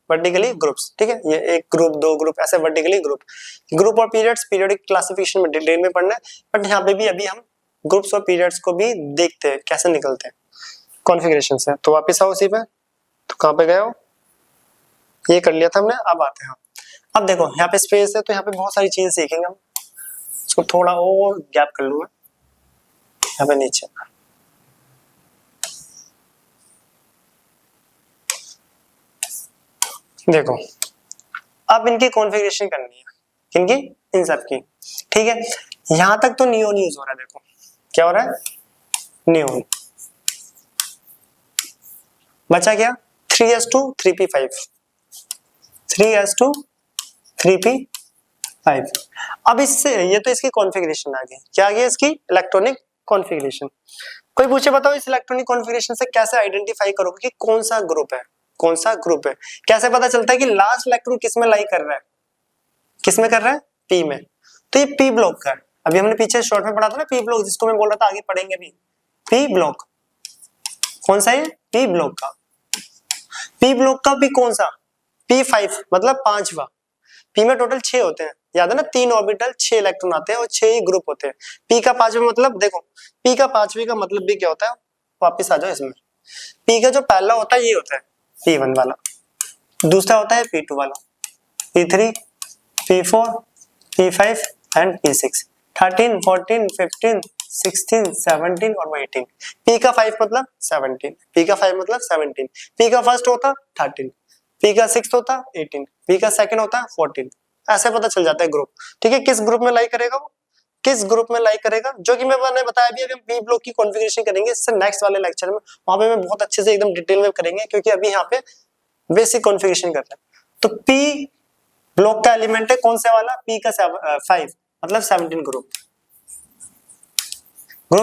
वर्टिकली ग्रुप्स, ठीक है। ये एक ग्रुप दो ग्रुप ऐसे वर्टिकली ग्रुप और पीरियड्स पीरियोडिक क्लासिफिकेशन में डिटेल में पढ़ना है, बट यहाँ पे भी अभी हम ग्रुप्स और पीरियड्स को भी देखते हैं कैसे निकलते हैं कॉन्फ़िगरेशन से। तो वापस आओ उसी पे, तो कहाँ पे गए हो, ये कर लिया था हमने, अब आते हैं। अब देखो यहाँ पे स्पेस है, तो यहाँ पे बहुत सारी चीजें सीखेंगे हम। इसको थोड़ा और गैप कर लूंगा यहाँ पे नीचे। देखो अब इनकी कॉन्फ़िगरेशन करनी है, किनकी, इन सब की, ठीक है। यहां तक तो नियोन यूज हो रहा है, देखो क्या हो रहा है, नियोन। बचा क्या, 3s2 3p5, 3s2 3p5। अब इससे ये तो इसकी कॉन्फ़िगरेशन आ गई, क्या आ गया इसकी इलेक्ट्रॉनिक कॉन्फ़िगरेशन। कोई पूछे बताओ इस इलेक्ट्रॉनिक कॉन्फ़िगरेशन से कैसे आइडेंटिफाई करोगे कि कौन सा ग्रुप है, कौन सा ग्रुप है। कैसे पता चलता है कि लास्ट इलेक्ट्रॉन किस में लाई कर रहा है, किस में कर रहा है, पी में, तो ये पी ब्लॉक का है। अभी हमने पीछे शॉर्ट में पढ़ा था ना पी ब्लॉक, जिसको मैं बोल रहा था आगे पढ़ेंगे भी। पी ब्लॉक कौन सा है? पी ब्लॉक का। पी ब्लॉक का भी कौन सा? P5 मतलब पांचवा। पी में टोटल 6 होते हैं, याद है ना, 3 ऑर्बिटल 6 इलेक्ट्रॉन आते हैं और 6 ही ग्रुप होते हैं। पी का पांचवा मतलब देखो, पी का पांचवी का मतलब भी क्या होता है, वापस आ जाओ इसमें। पी का जो पहला होता है ये होता है P1 वाला, दूसरा होता है P2 वाला, P3, P4, P5 and P6, 13, 14, 15, 16, 17 और 18। P का 5 मतलब 17, P का 5 मतलब 17, P का फर्स्ट होता 13, P का सिक्स्थ होता 18, P का सेकंड होता 14। ऐसे पता चल जाता है ग्रुप। ठीक है, किस ग्रुप में लाई करेगा वो, किस ग्रुप में लाई करेगा, जो कि मैंने बताया भी। अभी हम पी ब्लॉक की कॉन्फ़िगरेशन करेंगे इससे नेक्स्ट वाले लेक्चर में, वहां पे मैं बहुत अच्छे से एकदम डिटेल में करेंगे, क्योंकि अभी यहाँ पे बेसिक कॉन्फ़िगरेशन कर रहे हैं। तो पी ब्लॉक का एलिमेंट है कौन से वाला? P का 5 मतलब 17 ग्रुप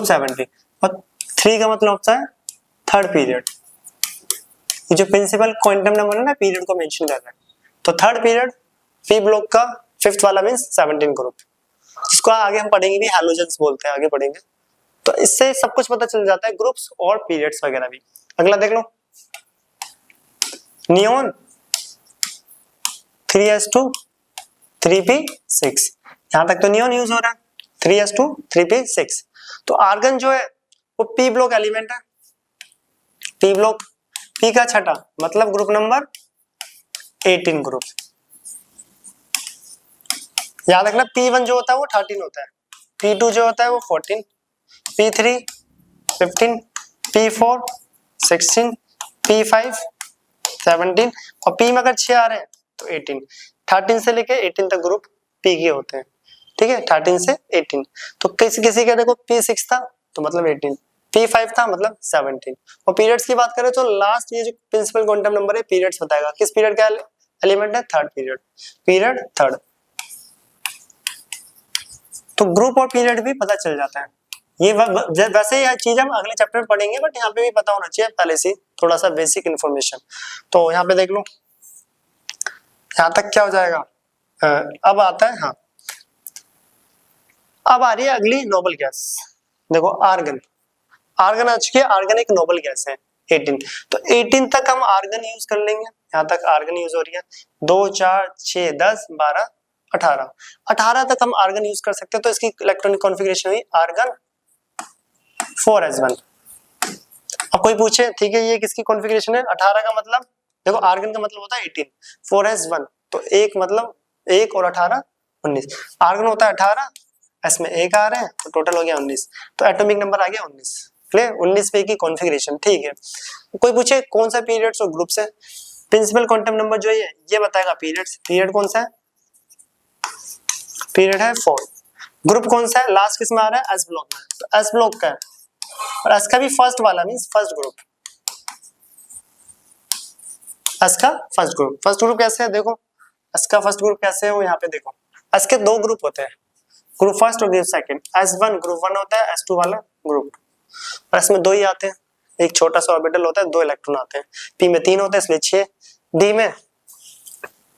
17, और 3 का मतलब होता है थर्ड पीरियड। ये जो प्रिंसिपल क्वांटम नंबर है ना, पीरियड को मेंशन कर रहा है। तो थर्ड पीरियड पी ब्लॉक का फिफ्थ वाला मींस 17 ग्रुप, जिसको आगे हम पढ़ेंगे भी, हैलोजेंस बोलते हैं, आगे पढ़ेंगे। तो इससे सब कुछ पता चल जाता है, ग्रुप्स और पीरियड्स वगैरह भी। अगला देख लो, नियोन 3s2 3p6, यहां तक तो नियोन यूज हो रहा है, 3s2 3p6। तो आर्गन जो है वो पी ब्लॉक एलिमेंट है। पी ब्लॉक, पी का छठा मतलब ग्रुप नंबर 18 ग्रुप। याद रखना, P1 जो होता है वो 13 होता है, P2 जो होता है वो 14, P3 15, P4 16, P5 17, और P में अगर 6 आ रहे हैं तो 18। 13 से लेके 18 तक ग्रुप P के होते हैं। ठीक है, 13 से 18। तो किसी किसी का देखो P6 था तो मतलब 18, P5 था मतलब 17। और पीरियड्स की बात करें तो लास्ट ये जो प्रिंसिपल क्वांटम नंबर है पीरियड्स बताएगा, किस पीरियड का एलिमेंट है? Third period, period third. तो ग्रुप और पीरियड भी पता चल जाता है। ये वैसे यह चीज हम अगले चैप्टर में पढ़ेंगे, बट यहाँ पे भी पता होना चाहिए पहले से थोड़ा सा बेसिक इन्फॉर्मेशन। तो यहाँ पे देख लो, यहाँ तक क्या हो जाएगा। अब आता है, हाँ, अब आ रही है अगली नोबल गैस। देखो आर्गन, आर्गन आ चुकी है। आर्गन एक नोबल गैस है 18। तो 18 तक हम आर्गन यूज कर लेंगे, यहाँ तक आर्गन यूज हो रही है। 2 4 6 10 12 18, 18 तक हम आर्गन यूज कर सकते हैं। तो इसकी इलेक्ट्रॉनिक कॉन्फ़िगरेशन हुई आर्गन 4s1। अब कोई पूछे ठीक है ये किसकी कॉन्फ़िगरेशन है? 18 का मतलब देखो, आर्गन का मतलब होता है 18, 4s1 तो एक मतलब 1 और 18 19। आर्गन होता है 18, एस में 1 आ रहे हैं तो टोटल हो गया 19, तो एटॉमिक नंबर आ गया 19। क्लियर, 19 पे की कॉन्फ़िगरेशन। ठीक है, कोई पूछे कौन सा पीरियड्स और ग्रुप्स है? प्रिंसिपल क्वांटम नंबर जो है ये बताएगा पीरियड्स। पीरियड कौन सा है? पीरियड है 4। ग्रुप कौन सा है? लास्ट किस में आ रहा है? एस ब्लॉक में, तो एस ब्लॉक का है। और एस का भी फर्स्ट वाला मींस फर्स्ट ग्रुप, एस का फर्स्ट ग्रुप। फर्स्ट ग्रुप कैसे है देखो, एस का फर्स्ट ग्रुप कैसे है वो यहाँ पे देखो। एस के 2 ग्रुप होते हैं, ग्रुप फर्स्ट और ग्रुप सेकंड। S1 ग्रुप 1 होता है, S2 वाला ग्रुप। और इसमें 2 ही आते हैं, एक छोटा सा ऑर्बिटल होता है, 2 इलेक्ट्रॉन आते हैं। P में 3 होते हैं इसलिए 6, D में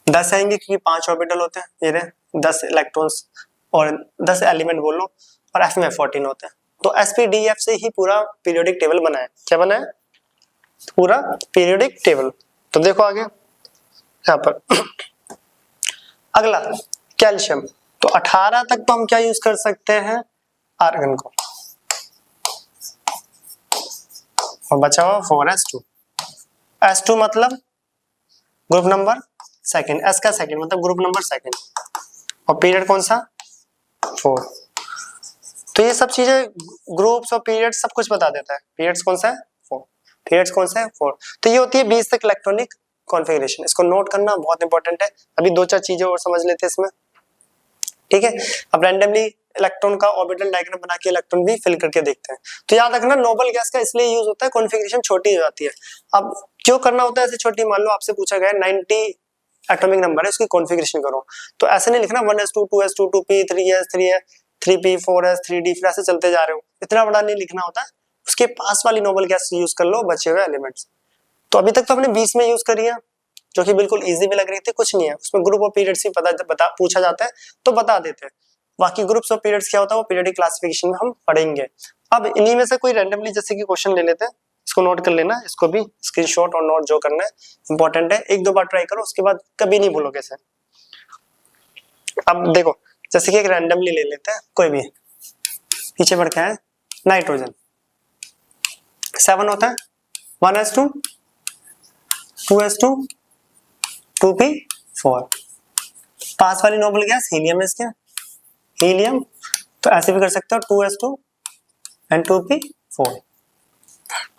10 आएंगे क्योंकि 5 ऑर्बिटल होते हैं, ये रहे 10 इलेक्ट्रॉन्स और 10 एलिमेंट बोल लो। और F में 14 होते हैं। तो SPDF से ही पूरा पीरियोडिक टेबल बना है। क्या बना है? पूरा पीरियोडिक टेबल। तो देखो आगे यहाँ पर अगला कैल्शियम। तो 18 तक तो हम क्या यूज कर सकते हैं? आर्गन को। और बचा हुआ 4s2। S2 मतलब ग्रुप नंबर सेकंड, S का सेकंड मतलब ग्रुप नंबर सेकंड। और पीरियड कौन सा? 4। तो ये सब चीजें ग्रुप्स और पीरियड सब कुछ बता देता है। पीरियड्स कौन सा है? 4। पीरियड्स कौन सा है? 4। तो ये होती है 20 तक इलेक्ट्रॉनिक कॉन्फ़िगरेशन। इसको नोट करना बहुत इंपॉर्टेंट है। अभी 2-4 चीजें और समझ लेते हैं इसमें। ठीक है, अब रैंडमली इलेक्ट्रॉन का ऑर्बिटल डायग्राम बना के इलेक्ट्रॉन भी फिल करके देखते हैं। तो याद रखना नोबल गैस का इसलिए यूज होता है, कॉन्फ़िगरेशन छोटी हो जाती है। अब क्यों करना होता है ऐसे छोटी? मान लो आपसे पूछा गया 90 एटॉमिक नंबर है, उसकी कॉन्फ़िगरेशन करो, तो ऐसे नहीं लिखना 1s2 2s2 2p 3s 3s 3p 4s 3d, फिर ऐसे चलते जा रहे हो, इतना बड़ा नहीं लिखना होता है। उसके पास वाली नोबल गैस यूज कर लो बचे हुए एलिमेंट्स। तो अभी तक तो हमने 20 में यूज करी है, जो कि बिल्कुल इजी भी लग रही थी, कुछ नहीं है उसमें। ग्रुप और पीरियड्स ही पता पूछा जाता है तो बता देते हैं। बाकी ग्रुप्स और पीरियड्स क्या होता है वो पीरियडिक क्लासिफिकेशन में हम पढ़ेंगे। अब इन्हीं में से कोई रैंडमली जैसे कि क्वेश्चन ले लेते हैं, इसको नोट कर लेना, इसको भी स्क्रीनशॉट और नोट जो करना है इंपॉर्टेंट है, एक दो बार ट्राई करो उसके बाद कभी नहीं भूलोगे इसे। अब देखो जैसे कि एक रैंडमली ले लेते हैं कोई भी, पीछे बढ़ के है नाइट्रोजन 7 होता है 1s2 2s2 2p4। पास वाली नोबल गैस हीलियम है इसके, हीलियम, तो ऐसे भी कर सकते हो 2s2 एंड 2p4।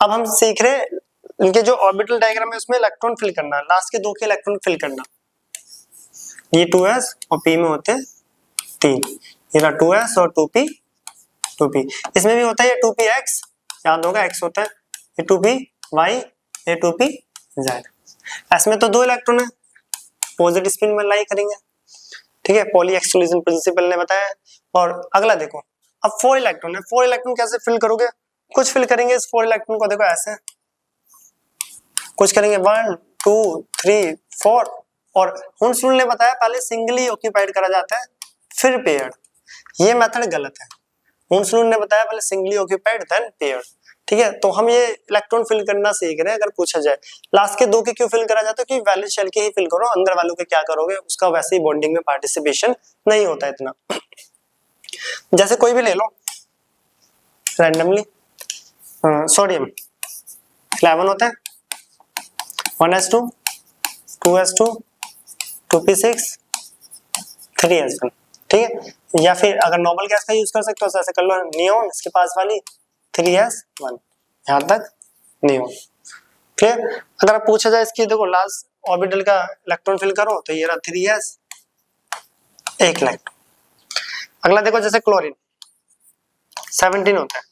अब हम सीख रहे इनके जो ऑर्बिटल डायग्राम है उसमें इलेक्ट्रॉन फिल करना, लास्ट के 2 के इलेक्ट्रॉन फिल करना। ये 2s और p में होते हैं 3, ये रहा 2s और 2p 2p। इसमें भी होता है ये 2px, याद होगा x होता है, ये 2py, ये 2pz। इसमें तो 2 इलेक्ट्रॉन है, पॉजिटिव स्पिन में लाई करेंगे, ठीक है, पॉली एक्सक्लूजन प्रिंसिपल ने बताया। और अगला देखो अब 4 इलेक्ट्रॉन है, 4 इलेक्ट्रॉन कैसे फिल करोगे, कुछ फिल करेंगे इस 4 इलेक्ट्रॉन को, देखो ऐसे कुछ करेंगे 1 2 3 4, और हुनसुल ने बताया पहले सिंगली ऑक्यूपाइड करा जाता है फिर पेयर्ड, ये मेथड गलत है। हुनसुल ने बताया पहले सिंगली ऑक्यूपाइड देन पेयर्ड, ठीक है। तो हम ये इलेक्ट्रॉन फिल करना सीख रहे हैं। अगर पूछा जाए लास्ट के 2 के क्यों फिल करा जाता है, कि वैलेंस शेल के ही फिल करो, अंदर वालों के क्या करोगे, उसका वैसे ही बॉन्डिंग में पार्टिसिपेशन नहीं होता इतना। जैसे कोई भी ले लो रैंडमली, सोडियम 11 होता है 1s2 2s2 2p6 3s1, ठीक है। या फिर अगर नॉर्मल गैस का यूज कर सकते हो ऐसे कर लो, नियोन इसके पास वाली 3s1, यहां तक नियोन। फिर अगर पूछा जाए इसकी देखो लास्ट ऑर्बिटल का इलेक्ट्रॉन फिल करो, तो ये रहा 3s, एक इलेक्ट्रॉन। अगला देखो जैसे क्लोरीन 17 होता है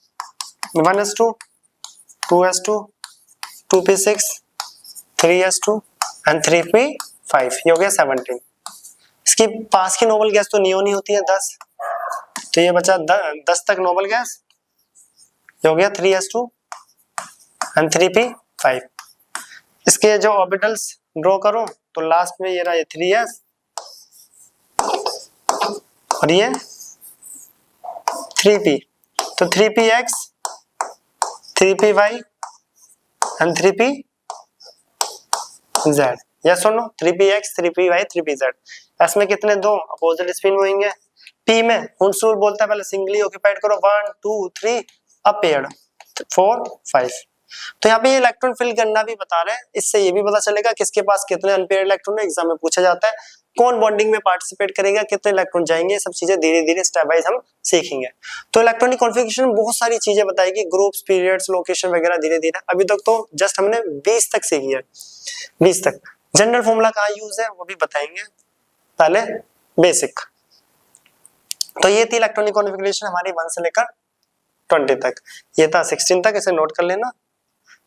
1s2 2s2 2p6 3s2 and 3p5, ये हो गया 17। इसकी पास की नोबल गैस तो नियोन ही होती है 10, तो ये बचा 10 तक नोबल गैस, ये हो गया 3s2 एंड 3p5। इसके जो ऑर्बिटल्स ड्रॉ करो तो लास्ट में ये रहा ये 3s और ये 3p, तो 3px 3py and 3pz, yes और नो, 3px 3py 3pz। इसमें कितने 2 अपोजिट स्पिन होंगे, p में हुनसुल बोलता है पहले सिंगली ऑक्यूपाइड करो 1 2 3 अब पेयर्ड 4 5। तो यहाँ पे ये इलेक्ट्रॉन फिल करना भी बता रहे हैं, इससे ये भी पता चलेगा किसके पास कितने अनपेयर्ड इलेक्ट्रॉन है, एग्जाम में पूछा जाता है, कौन बॉन्डिंग में पार्टिसिपेट करेगा, कितने इलेक्ट्रॉन जाएंगे, ये सब चीजें धीरे धीरे स्टेप वाइज हम सीखेंगे। तो इलेक्ट्रॉनिक कॉन्फ़िगरेशन में बहुत सारी चीजें बताएगी, ग्रुप्स पीरियड्स लोकेशन वगैरह धीरे धीरे। अभी तक तो जस्ट हमने 20 तक सीखी है, 20 तक। जनरल फॉर्मूला कहाँ यूज है वो भी बताएंगे, पहले बेसिक। तो ये थी इलेक्ट्रॉनिक कॉन्फ़िगरेशन हमारी 1 से लेकर 20 तक, ये था 16 तक, इसे नोट कर लेना।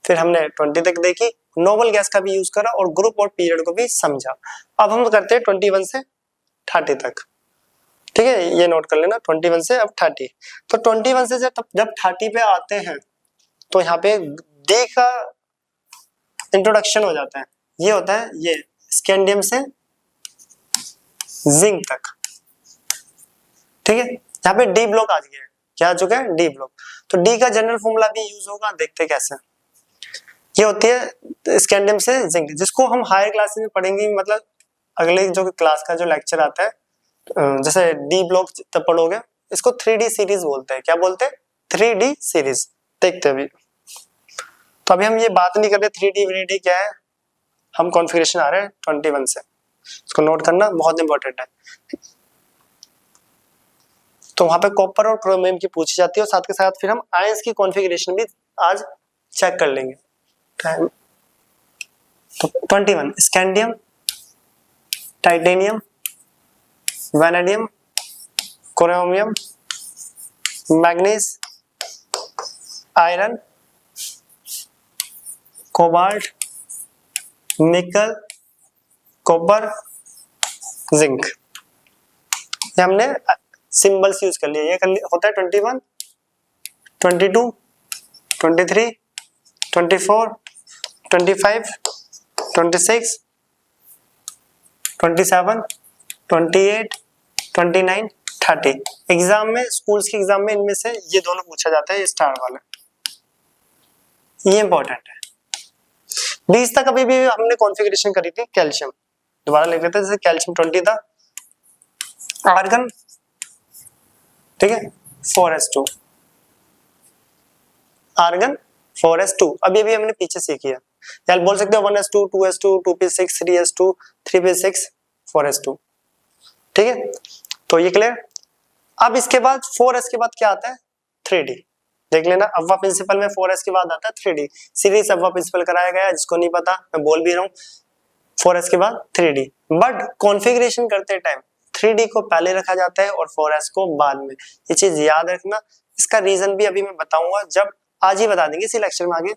फिर हमने 20 तक देखी, नोबल गैस का भी यूज करा और ग्रुप और पीरियड को भी समझा। अब हम करते हैं 21 से 30 तक, ठीक है, ये नोट कर लेना 21 से अब 30। तो 21 से जब 30 पे आते हैं तो यहाँ पे डी का इंट्रोडक्शन हो जाता है, ये होता है ये स्कैंडियम से जिंक तक, ठीक है। यहाँ पे डी ब्लॉक आ गया है, क्या आ चुका है डी ब्लॉक। तो डी का जनरल फॉर्मूला भी यूज होगा, देखते कैसे। ये होती है स्कैंडियम से जिंक, जिसको हम हायर क्लास में पढ़ेंगे, मतलब अगले जो क्लास का जो लेक्चर आता है, जैसे डी ब्लॉक तब पढ़ोगे, इसको 3D सीरीज बोलते हैं। क्या बोलते हैं? 3D series. देखते हैं अभी, तो अभी हम ये बात नहीं कर रहे 3D VD क्या है, हम कॉन्फ़िगरेशन आ रहे हैं 21 से, इसको नोट करना बहुत इंपॉर्टेंट है। तो वहां पे कॉपर और क्रोमियम की पूछी जाती है, और साथ के साथ फिर हम आयंस की कॉन्फ़िगरेशन भी आज चेक कर लेंगे। तो 21 scandium, titanium, vanadium, chromium, manganese, iron, cobalt, निकल, कॉपर, जिंक। ये हमने सिंबल्स यूज कर लिए, ये होता है 21, 22, 23, 24, 25, 26, 27, 28, 29 30। एग्जाम में, स्कूल्स के एग्जाम में इनमें से ये दोनों पूछा जाता है, ये स्टार वाला, ये इंपॉर्टेंट है। 20 तक अभी भी हमने कॉन्फ़िगरेशन करी थी कैल्शियम, दोबारा लिख लेते हैं। जैसे कैल्शियम 20 था, आर्गन ठीक है 4s2, आर्गन 4s2। अब ये भी हमने पीछे सीखी है, या बोल सकते हो 1s2, 2s2, 2p6, 3s2, 3p6, 4s2, ठीक है। तो ये क्लियर। अब इसके बाद 4s के बाद क्या आता है, 3d। देख लेना, अव्वा प्रिंसिपल में 4s के बाद आता है 3d। सीरीज अव्वा प्रिंसिपल कराया गया है, जिसको नहीं पता मैं बोल भी रहा हूँ, 4s के बाद 3d। बट कॉन्फ़िगरेशन करते टाइम 3d को पहले रखा जाता है और 4s को बाद में, ये चीज याद रखना। इसका रीजन भी अभी मैं बताऊंगा, जब आज ही बता देंगे इसी लेक्चर में आगे।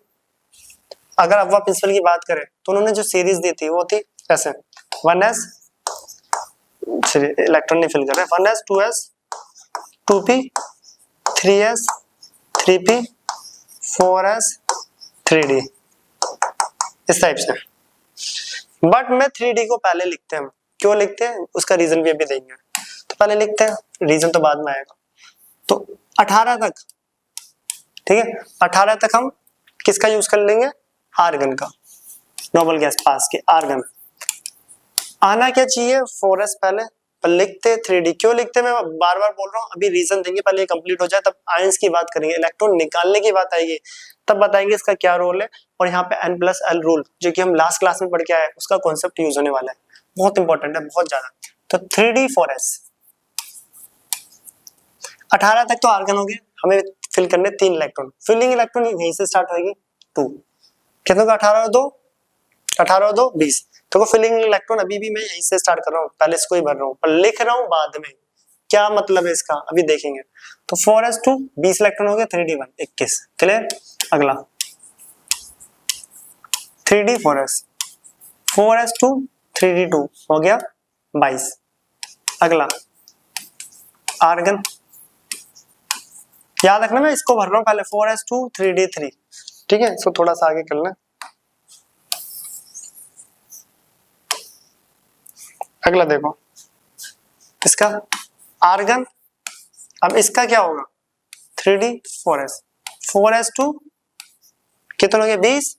अगर अव्वा प्रिंसिपल की बात करें तो उन्होंने जो सीरीज दी थी वो थी ऐसे 1s, इलेक्ट्रॉन नहीं फिल कर रहे, 1s, 2s, 2p, 3s, 3p, 4s, 3d, इस टाइप से। बट मैं 3d को पहले लिखते हैं, क्यों लिखते हैं उसका रीजन भी अभी देंगे, तो पहले लिखते हैं, रीजन तो बाद में आएगा। तो 18 तक, ठीक है, 18 तक हम किसका यूज कर लेंगे, आर्गन का, नोबल गैस पास के आर्गन। आना क्या चाहिए 4s पहले, पर लिखते 3d, क्यों लिखते मैं बार बार बोल रहा हूँ, अभी रीजन देंगे, पहले ये कंप्लीट हो जाए तब आयंस की बात करेंगे, इलेक्ट्रॉन निकालने की बात आएगी तब बताएंगे इसका क्या रोल है। और यहाँ पे n+l रूल जो कि हम लास्ट क्लास में पढ़ के आए, उसका कॉन्सेप्ट यूज होने वाला है, बहुत इंपॉर्टेंट है, बहुत ज्यादा। तो 3d 4s, 18 तक तो आर्गन हो गए, हमें फिल करने 3 इलेक्ट्रॉन, फिलिंग इलेक्ट्रॉन यहीं से स्टार्ट होगी 2, कितने का 18 और 2, 18 और 2 20, तो फिलिंग इलेक्ट्रॉन अभी भी मैं यहीं से स्टार्ट कर रहा हूँ, पहले इसको ही भर रहा हूँ, पर लिख रहा हूँ बाद में, क्या मतलब है इसका अभी देखेंगे। तो 4s2 20 इलेक्ट्रॉन हो गए, 3d1 21, क्लियर। अगला 3d 4s, 4s2 3d2 हो गया 22। अगला आर्गन, याद रखना मैं इसको भर रहा हूँ पहले, 4s2 3d3, ठीक है, इसको थोड़ा सा आगे करना। अगला देखो इसका आर्गन, अब इसका क्या होगा 3d 4s, 4s2 कितने हो गए 20,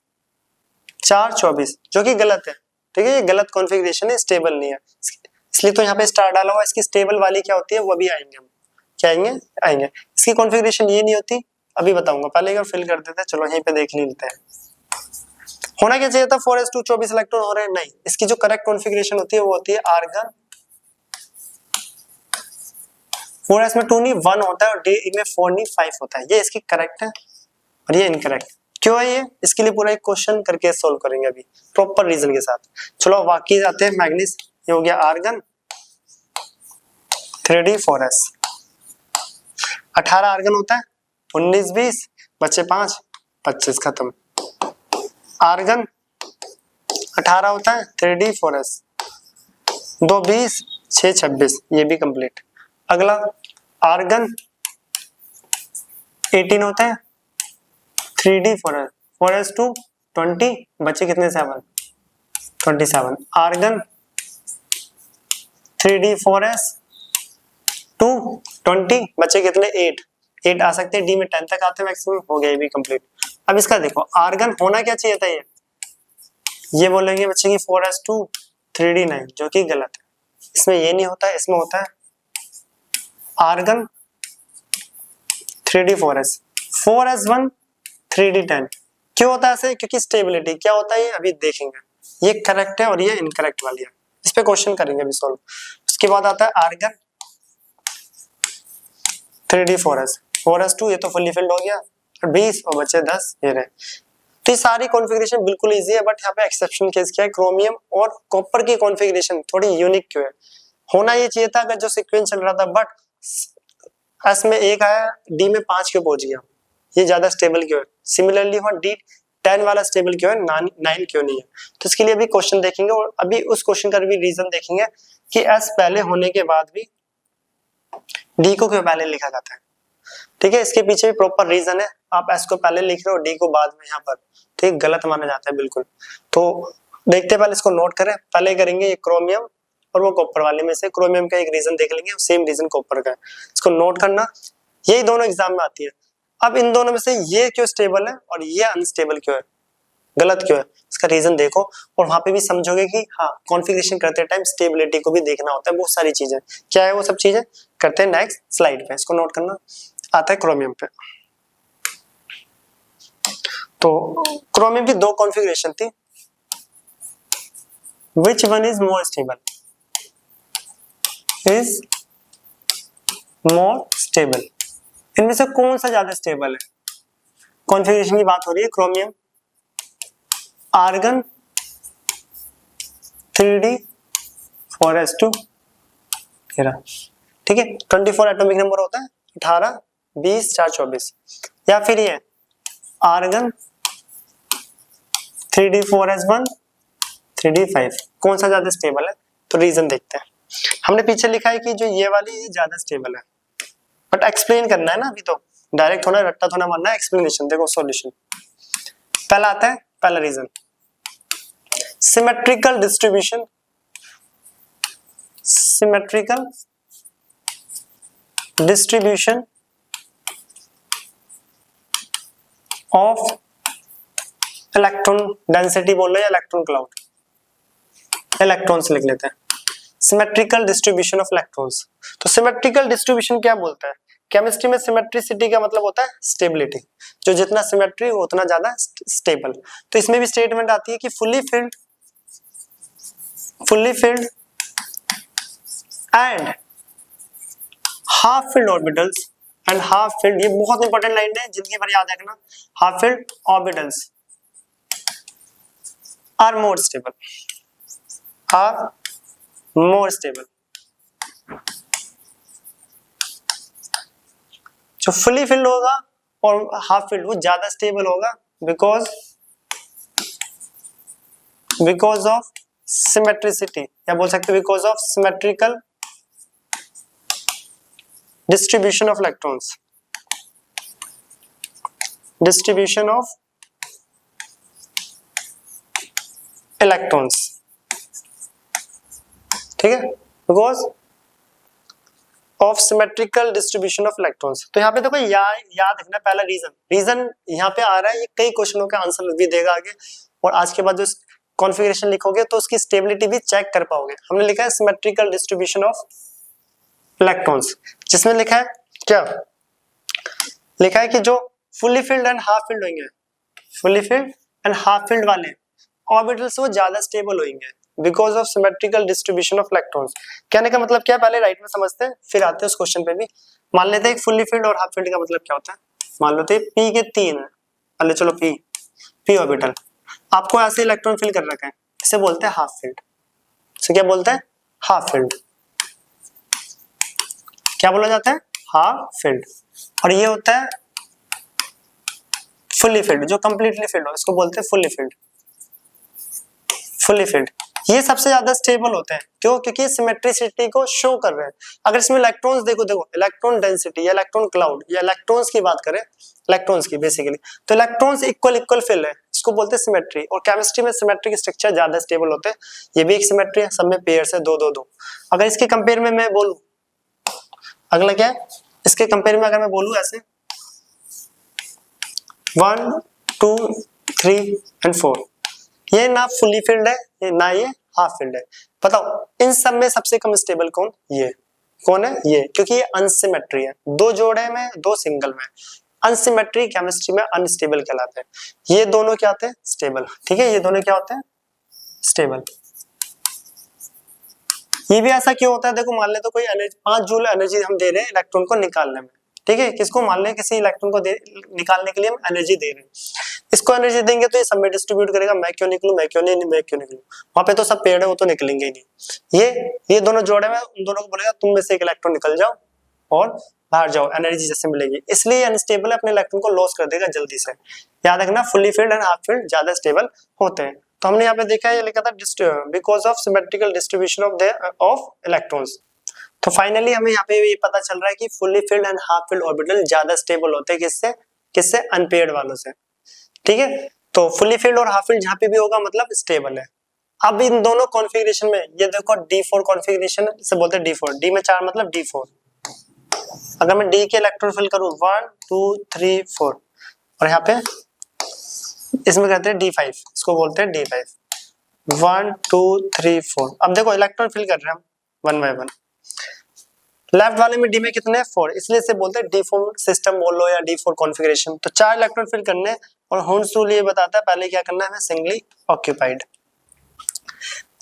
4 24, जो कि गलत है, ठीक है, ये गलत कॉन्फ़िगरेशन है, स्टेबल नहीं है, इसलिए तो यहाँ पे स्टार डाला हुआ। इसकी स्टेबल वाली क्या होती है वो भी आएंगे हम, क्या आएंगे आएंगे। इसकी कॉन्फ़िगरेशन ये नहीं होती, अभी बताऊंगा, पहले एक बार फिल कर देते हैं, चलो यहीं पे देख लेते हैं। होना क्या चाहिए था 4s2 24 इलेक्ट्रॉन हो रहे हैं, नहीं, इसकी जो करेक्ट कॉन्फ़िगरेशन होती है वो होती है आर्गन 4s में 2 नहीं 1 होता है और d में 4 नहीं 5 होता है, ये इसकी करेक्ट है और ये इनकरेक्ट। क्यों है ये, इसके लिए पूरा एक क्वेश्चन करके सोल्व करेंगे अभी प्रॉपर रीजन के साथ। चलो बाकी आते हैं मैग्नीज, ये हो गया आर्गन 3d 4s, 18 आर्गन होता है, 19 20 बचे 5 25 खत्म। आर्गन 18 होता है 3d 4s, 2 20 6 26, ये भी कंप्लीट। अगला आर्गन 18 होता है 3d 4s, 4s2 20 बचे कितने 7 27। आर्गन 3d 4s 2 20 बचे कितने 8 आ सकते हैं, डी में 10 तक आते हैं मैक्सिमम, हो गया ये भी कंप्लीट। अब इसका देखो आर्गन होना क्या चाहिए था, ये बोलेंगे बच्चे की 4s2 3d 9, जो कि गलत है, इसमें ये नहीं होता है, इसमें होता है argon 3d 4s, 4s1 3d 10। क्यों होता है ऐसे, क्योंकि स्टेबिलिटी क्या होता है ये अभी देखेंगे, ये करेक्ट है और ये इनकरेक्ट वाली है, इस पे क्वेश्चन करेंगे अभी सॉल्व। उसके बाद आता है आर्गन 3d 4s, 4s2 ये तो फुल्ली फिल्ड हो गया, 20 और बचे 10, ये रहे। तो ये सारी कॉन्फ़िगरेशन बिल्कुल इजी है, बट यहाँ पे एक्सेप्शन केस क्या है, क्रोमियम और कॉपर की कॉन्फ़िगरेशन थोड़ी यूनिक क्यों है। होना ये चाहिए था अगर जो सीक्वेंस चल रहा था, बट एस में 1 आया, डी में 5 क्यों पहुंच गया, ये ज्यादा स्टेबल क्यों है। सिमिलरली वहां डी 10 वाला स्टेबल क्यों है, 9 क्यों नहीं है। तो इसके लिए अभी क्वेश्चन देखेंगे और अभी उस क्वेश्चन का भी रीजन देखेंगे कि एस पहले होने के बाद भी डी को क्यों पहले लिखा जाता है, ठीक है, इसके पीछे भी प्रॉपर रीजन है। आप एस को पहले लिख रहे हो, डी को बाद में यहाँ पर, ठीक, गलत माना जाता है बिल्कुल। तो देखते पहले इसको नोट करें, पहले करेंगे ये क्रोमियम और वो कॉपर वाले में से क्रोमियम का एक रीजन देख लेंगे, सेम रीजन कॉपर का है, इसको नोट करना। यही दोनों एग्जाम में आती है। अब इन दोनों में से ये क्यों स्टेबल है और ये अनस्टेबल क्यों है, गलत क्यों है, इसका रीजन देखो और वहां पे भी समझोगे कि हाँ कॉन्फ़िगरेशन करते टाइम स्टेबिलिटी को भी देखना होता है, बहुत सारी चीजें। क्या है वो सब चीजें, करते हैं नेक्स्ट स्लाइड पे, इसको नोट करना। आता है क्रोमियम पे। तो क्रोमियम की दो कॉन्फ़िगरेशन थी, which one is more stable, is more stable, इनमें से कौन सा ज्यादा स्टेबल है। कॉन्फ़िगरेशन की बात हो रही है, क्रोमियम आर्गन 3d4s2 ठीक है, 24 एटॉमिक नंबर होता है, 18 20 4 24, या फिर ये आर्गन 3d4s1 3d5, कौन सा ज्यादा स्टेबल है। तो रीजन देखते हैं। हमने पीछे लिखा है कि जो ये वाली ये ज्यादा स्टेबल है, बट एक्सप्लेन करना है ना, अभी तो डायरेक्ट होना रट्टा थोड़ा मारना है, एक्सप्लेनेशन देखो सॉल्यूशन। पहला आता है, पहला reason symmetrical distribution, symmetrical distribution of electron density बोल रहे हैं, इलेक्ट्रॉन क्लाउड, इलेक्ट्रॉन्स लिख लेते हैं, सिमेट्रिकल डिस्ट्रीब्यूशन ऑफ इलेक्ट्रॉन्स। तो सिमेट्रिकल डिस्ट्रीब्यूशन क्या बोलता है, केमिस्ट्री में सिमेट्रिसिटी का मतलब होता है स्टेबिलिटी, जो जितना सिमेट्री हो उतना ज्यादा स्टेबल। तो इसमें भी स्टेटमेंट आती है कि fully filled and half filled orbitals and half filled, ये बहुत इंपॉर्टेंट लाइन है, जिंदगी भर याद रखना, half filled orbitals are more stable, are more stable. जो फुली फिल्ड होगा और हाफ फिल्ड वो ज्यादा स्टेबल होगा, बिकॉज ऑफ सिमेट्रिसिटी, या बोल सकते हो because of symmetrical distribution of electrons, distribution of electrons, ठीक है, because of symmetrical distribution of electrons. तो यहाँ पे देखो याद रखना पहला रीजन यहाँ पे आ रहा है, ये कई क्वेश्चनों का आंसर भी देगा आगे, और आज के बाद जो कॉन्फ़िगरेशन लिखोगे तो उसकी स्टेबिलिटी भी चेक कर पाओगे। हमने लिखा है सिमेट्रिकल डिस्ट्रीब्यूशन ऑफ इलेक्ट्रॉन्स, जिसमें लिखा है क्या, लिखा है कि जो fully filled and half filled होंगे, fully filled and half filled वाले ऑर्बिटल्स वो ज्यादा स्टेबल होंगे because of symmetrical distribution of electrons. कहने का मतलब क्या, पहले राइट में समझते हैं फिर आते हैं उस क्वेश्चन पे भी। मान लेते हैं फुली फिल्ड और हाफ फिल्ड का मतलब क्या होता है, मान लेते हैं पी के 3 है, अरे चलो पी ऑर्बिटल, आपको ऐसे इलेक्ट्रॉन फिल कर रखा है, इसे बोलते हैं हाफ फिल्ड। इसे क्या बोलते हैं, हाफ फिल्ड। क्या बोला जाता है, हाफ फिल्ड। और ये होता है फुली फिल्ड, जो कंप्लीटली फिल्ड हो, इसको बोलते हैं फुली फिल्ड। फुली फिल्ड ये सबसे ज्यादा स्टेबल होते हैं, क्यों, क्योंकि सिमेट्रिसिटी को शो कर रहे हैं। अगर इसमें इलेक्ट्रॉन्स देखो इलेक्ट्रॉन डेंसिटी या इलेक्ट्रॉन क्लाउड या इलेक्ट्रॉन्स की बात करें, इलेक्ट्रॉन्स की बेसिकली, तो इलेक्ट्रॉन्स इक्वल फिल है, इसको बोलते हैं सिमेट्री। और केमिस्ट्री में सिमेट्रिक स्ट्रक्चर ज्यादा स्टेबल होते हैं, ये भी एक सिमेट्री है, सब में पेयर्स है 2 2 2। अगर इसके कंपेयर में मैं बोलूं, अगला क्या है, इसके कंपेयर में अगर मैं बोलूं ऐसे 1 2 3 एंड 4, ये ना फुली फिल्ड है ना ये हाफ फिल्ड है। बताओ इन सब में सबसे कम स्टेबल कौन, ये कौन है, ये, क्योंकि ये अनसिमेट्री है, 2 जोड़े में 2 सिंगल में, अनसिमेट्री केमिस्ट्री में अनस्टेबल कहलाते हैं। ये दोनों क्या होते हैं, स्टेबल, ठीक है, ये दोनों क्या होते हैं, स्टेबल। ये भी ऐसा क्यों होता है, देखो मान ले तो कोई एनर्जी 5 जूल एनर्जी हम दे रहे हैं इलेक्ट्रॉन को निकालने में, ठीक है, किसको, मान ले किसी इलेक्ट्रॉन को निकालने के लिए हम एनर्जी दे रहे हैं, इसको एनर्जी देंगे तो ये सब में डिस्ट्रीब्यूट करेगा, मैं क्यों निकलूं, मैं क्यों निकलूं, वहां पे तो सब पेड़ है वो तो निकलेंगे ही नहीं। ये दोनों जोड़े में उन दोनों को बोलेगा तुम में से एक इलेक्ट्रॉन निकल जाओ और बाहर जाओ, एनर्जी जैसे मिलेगी, इसलिए अनस्टेबल अपने इलेक्ट्रॉन को लॉस कर देगा जल्दी से। याद रखना fully filled and half field ज्यादा स्टेबल होते हैं। तो हमने यहाँ पे देखा है, ये लिखा था because of symmetrical distribution of electrons. तो फाइनली हमें यहाँ पे ये पता चल रहा है कि fully filled and half field orbital ज्यादा स्टेबल होते हैं, किससे अनपेयर्ड वालों से, ठीक है। तो फुली फिल्ड और हाफ फिल्ड जहां पे भी होगा मतलब स्टेबल है, अब इन दोनों कॉन्फ़िगरेशन में ये देखो D4 कॉन्फ़िगरेशन इसे बोलते हैं D4, D में 4 मतलब D4। अगर मैं D के इलेक्ट्रॉन फिल करूं 1 2 3 4 और यहाँ पे इसमें कहते हैं D5, इसको बोलते हैं D5। 1 2 3 4। अब देखो इलेक्ट्रॉन फिल कर रहे हैं हम वन बाय वन। लेफ्ट वाले में डी में कितने 4, इसलिए इसे बोलते हैं D4 सिस्टम बोल लो या D4 कॉन्फ़िगरेशन। तो 4 इलेक्ट्रॉन फिल करने हैं और हुंस रूल ये बताता है पहले क्या करना है हमें, सिंगली ऑक्यूपाइड।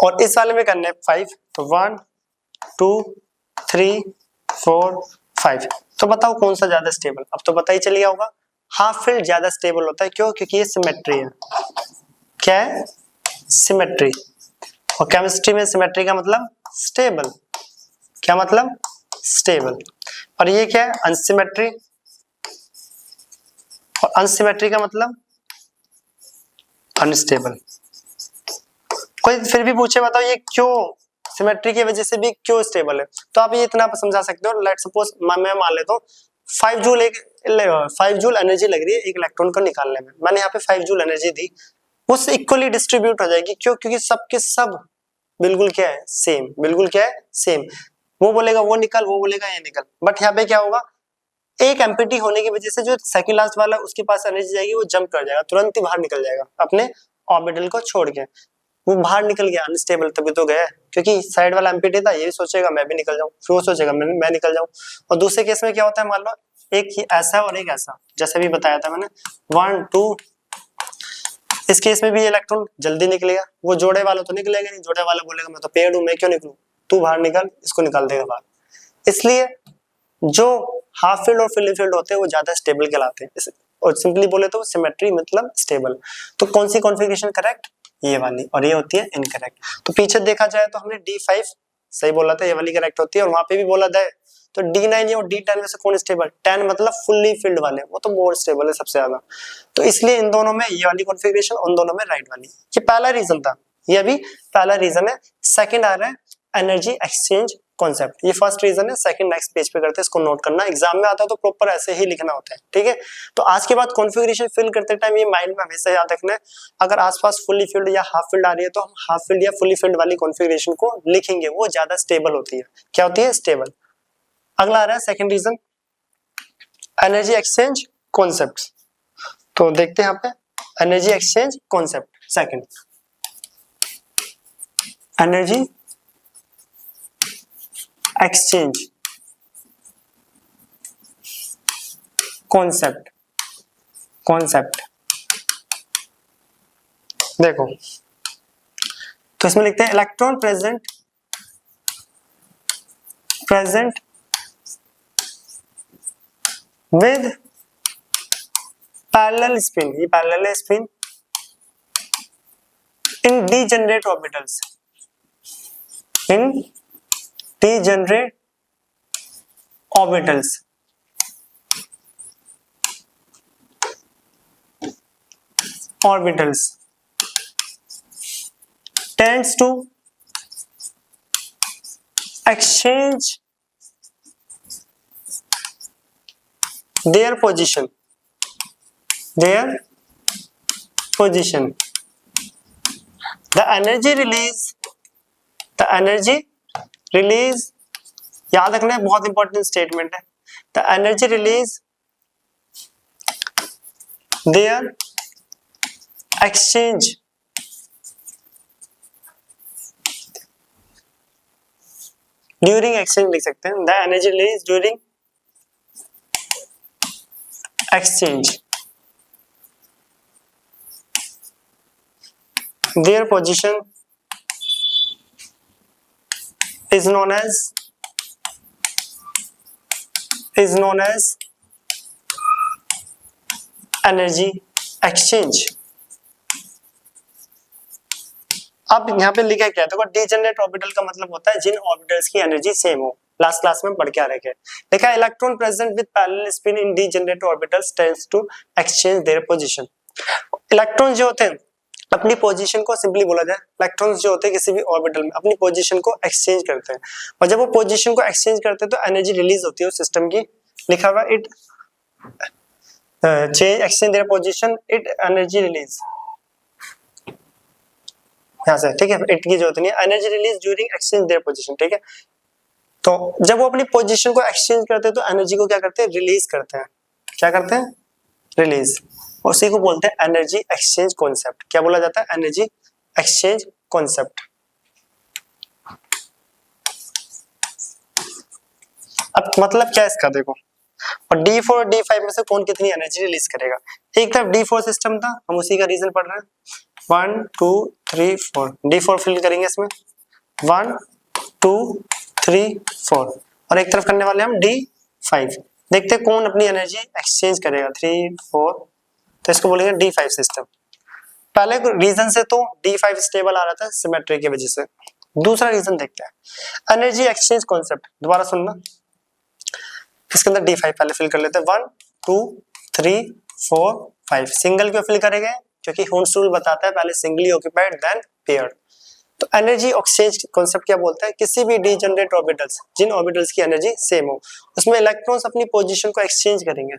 और इस वाले में करने हैं 5, तो 1 2 3 4 5। तो बताओ कौन सा ज्यादा स्टेबल, अब तो पता ही चल गया होगा, हाफ फिल्ड ज्यादा स्टेबल होता है। क्यों? क्योंकि ये सिमेट्री है। क्या है? सिमेट्री। और केमिस्ट्री में सिमेट्री का मतलब स्टेबल। क्या मतलब? स्टेबल। और ये क्या है? अनसिमेट्री। और अनसिमेट्री का मतलब अनस्टेबल। कोई फिर भी पूछे बताओ ये क्यों, सिमेट्री की वजह से भी क्यों स्टेबल है, तो आप ये इतना समझा सकते हो। लेट सपोज मैं मान लेता हूँ 5 जूल एनर्जी लग रही है एक इलेक्ट्रॉन को निकालने में, मैंने यहाँ पे 5 जूल एनर्जी दी, उस इक्वली डिस्ट्रीब्यूट हो जाएगी। क्यों? क्योंकि सबके सब बिल्कुल क्या है, सेम। बिल्कुल क्या है, सेम। वो बोलेगा वो निकल, वो बोलेगा ये निकल। बट यहाँ पे क्या होगा, एक एम्पिटी होने की वजह से जो सेकंड लास्ट वाला उसके पास एनर्जी जाएगी, वो जंप कर जाएगा, तुरंत ही बाहर निकल जाएगा अपने ऑर्बिटल को छोड़ के। वो बाहर निकल गया, अनस्टेबल तभी तो गया, क्योंकि साइड वाला एम्पिटी था, ये भी सोचेगा मैं भी निकल जाऊं, फिर वो सोचेगा मैं निकल जाऊं। और दूसरे केस में क्या होता है, मान लो एक ही ऐसा और एक ऐसा, जैसे भी बताया था मैंने 1 2। इस केस में भी इलेक्ट्रॉन जल्दी निकलेगा, वो जोड़े वाला तो निकलेगा नहीं, जोड़े वाला बोलेगा मैं तो पेड़ हूं, मैं क्यों निकलूं, तू बाहर निकल, इसको निकाल देगा बाहर। इसलिए जो हाफ फील्ड और फुली फील्ड होते हैं वो ज्यादा स्टेबल कहलाते हैं, और सिंपली बोले तो सिमेट्री मतलब स्टेबल। तो कौन सी कॉन्फ़िगरेशन करेक्ट, ये वाली, और ये होती है इनकरेक्ट। तो पीछे देखा जाए तो हमने D5 सही बोला था, ये वाली करेक्ट होती है, और वहां पे भी बोला था तो D9 और D10 में से कौन स्टेबल, 10 मतलब फुल्ली फील्ड वाले, वो तो मोर स्टेबल है सबसे ज्यादा। तो इसलिए इन दोनों में ये वाली कॉन्फ़िगरेशन, उन दोनों में राइट वाली। ये पहला रीजन था, ये भी पहला रीजन है। सेकंड आ रहा है एनर्जी एक्सचेंज कॉन्सेप्ट, ये फर्स्ट रीजन है। सेकंड नेक्स्ट पेज पे करते हैं, इसको नोट करना, एग्जाम में आता है तो प्रॉपर ऐसे ही लिखना होता है, ठीक है। तो आज के बाद कॉन्फ़िगरेशन फिल करते टाइम ये माइंड में हमेशा याद रखना है, अगर आसपास फुली फील्ड या हाफ फील्ड आ रही है तो हम हाफ फील्ड या फुली फील्ड वाली कॉन्फ़िगरेशन को लिखेंगे, वो ज्यादा स्टेबल होती है। क्या होती है? स्टेबल। अगला आ रहा है second reason, energy exchange concept. तो देखते हैं यहाँ पे energy exchange concept. Second, energy exchange concept. देखो तो इसमें लिखते हैं electron present with parallel spin, ये पैरेलल है spin, in degenerate orbitals, in degenerate orbitals, tends to exchange their position. The energy release, याद रखना है, बहुत इंपॉर्टेंट स्टेटमेंट है। The energy release their exchange during exchange लिख सकते हैं, the energy release during exchange, their position is known as energy exchange। अब यहाँ पे लिखा क्या है, देखो डीजेनरेट ऑर्बिटल का मतलब होता है जिन ऑर्बिटल्स की एनर्जी सेम हो। लास्ट क्लास में पढ़ के आ रखे, देखा electron present with parallel spin in degenerate orbitals tends to exchange their position. Electron जो होते हैं अपनी पोजीशन को, सिंपली बोला जाए इलेक्ट्रॉन्स जो होते हैं किसी भी ऑर्बिटल में अपनी पोजीशन को एक्सचेंज करते हैं, और जब वो पोजीशन को एक्सचेंज करते हैं तो एनर्जी रिलीज होती है उस सिस्टम की। लिखा हुआ it change exchange their position, it energy release यहाँ से, ठीक है, इट की जरूरत नहीं है। Energy release during exchange their position, ठीक है। तो जब वो अपनी पोजीशन को एक्सचेंज करते हैं तो एनर्जी को क्या करते हैं, रिलीज करते हैं। क्या करते हैं, रिलीज। उसी को बोलते हैं एनर्जी एक्सचेंज कॉन्सेप्ट। क्या बोला जाता है, एनर्जी एक्सचेंज कॉन्सेप्ट। अब मतलब क्या इसका देखो, और D4 और D5 में से कौन कितनी एनर्जी रिलीज करेगा। एक तरफ D4 सिस्टम था, हम उसी का रीजन पढ़ रहे हैं। 1 2 3 4, D4 फिल करेंगे इसमें 1 2 3 4, और एक तरफ करने वाले हम D5। देखते हैं कौन अपनी एनर्जी एक्सचेंज करेगा 3 4, तो इसको बोलेंगे D5 सिस्टम। पहले रीजन से तो D5 स्टेबल आ रहा था सिमेट्री की वजह से। दूसरा रीजन देखते हैं, एनर्जी एक्सचेंज कॉन्सेप्ट। दोबारा सुनना, इसके अंदर D5 पहले फिल कर लेते हैं। 1 2 3 4 5, सिंगल क्यों फिल करेंगे, क्योंकि हुंस रूल बताता है पहले सिंगली ऑक्यूपाइड देन पेयर्ड। तो एनर्जी एक्सचेंज कॉन्सेप्ट क्या बोलता है, किसी भी डीजनरेट ऑर्बिटल्स, जिन ऑर्बिटल्स की एनर्जी सेम हो, उसमें इलेक्ट्रॉन्स अपनी पोजीशन को एक्सचेंज करेंगे,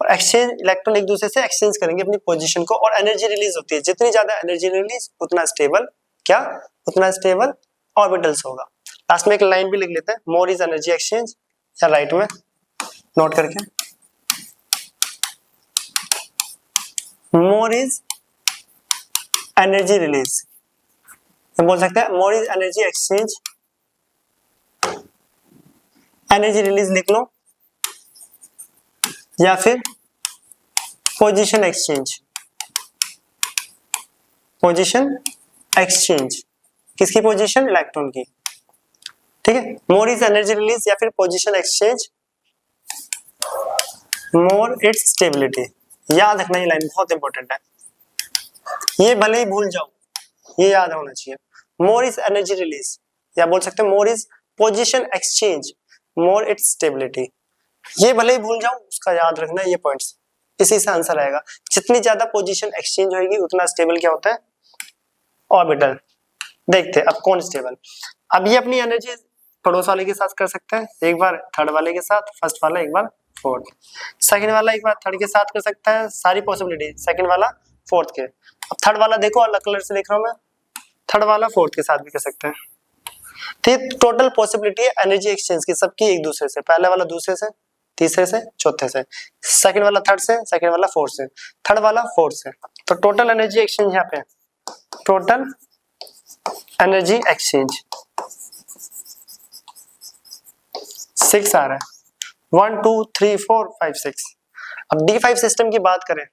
और एक्सचेंज इलेक्ट्रॉन एक दूसरे से एक्सचेंज करेंगे अपनी पोजीशन को, और एनर्जी रिलीज होती है। जितनी ज्यादा एनर्जी रिलीज उतना स्टेबल, क्या, उतना स्टेबल ऑर्बिटल्स होगा। लास्ट में एक लाइन भी लिख लेते हैं, मोर इज एनर्जी एक्सचेंज, या राइट में नोट करके, मोर इज एनर्जी रिलीज। बोल सकते हैं more is energy exchange, energy release लिख लो, या फिर पोजीशन एक्सचेंज। पोजीशन एक्सचेंज किसकी पोजीशन, इलेक्ट्रॉन की, ठीक है। मोर इज एनर्जी रिलीज या फिर position exchange, more it's stability. याद रखना, ये लाइन बहुत इंपॉर्टेंट है, ये भले ही भूल जाओ, ये याद होना चाहिए। मोर इज एनर्जी रिलीज, या बोल सकते हैं more is position exchange, more it's stability. ये भले ही भूल जाओ, उसका याद रखना ये पॉइंट्स, इसी से आंसर आएगा। जितनी ज्यादा पोजीशन एक्सचेंज होगी उतना स्टेबल क्या होता है, ऑर्बिटल। देखते हैं अब कौन स्टेबल। अब ये अपनी एनर्जी पड़ोस वाले के साथ कर सकता है, एक बार थर्ड वाले के साथ, फर्स्ट वाला एक बार फोर्थ, सेकंड वाला एक बार थर्ड के साथ कर सकता है, सारी पॉसिबिलिटी, सेकंड वाला फोर्थ के। अब थर्ड वाला देखो, अलग कलर से लिख रहा हूं मैं, थर्ड वाला फोर्थ के साथ भी कर सकते हैं। तो ये टोटल पॉसिबिलिटी है एनर्जी एक्सचेंज की, सबकी एक दूसरे से, पहले वाला दूसरे से, तीसरे से, चौथे से, सेकंड वाला थर्ड से, सेकंड वाला फोर्थ से, थर्ड वाला फोर्थ से। तो टोटल एनर्जी एक्सचेंज यहाँ पे, टोटल एनर्जी एक्सचेंज 6 आ रहा है, 1 2 3 4 5 6। अब D5 सिस्टम की बात करें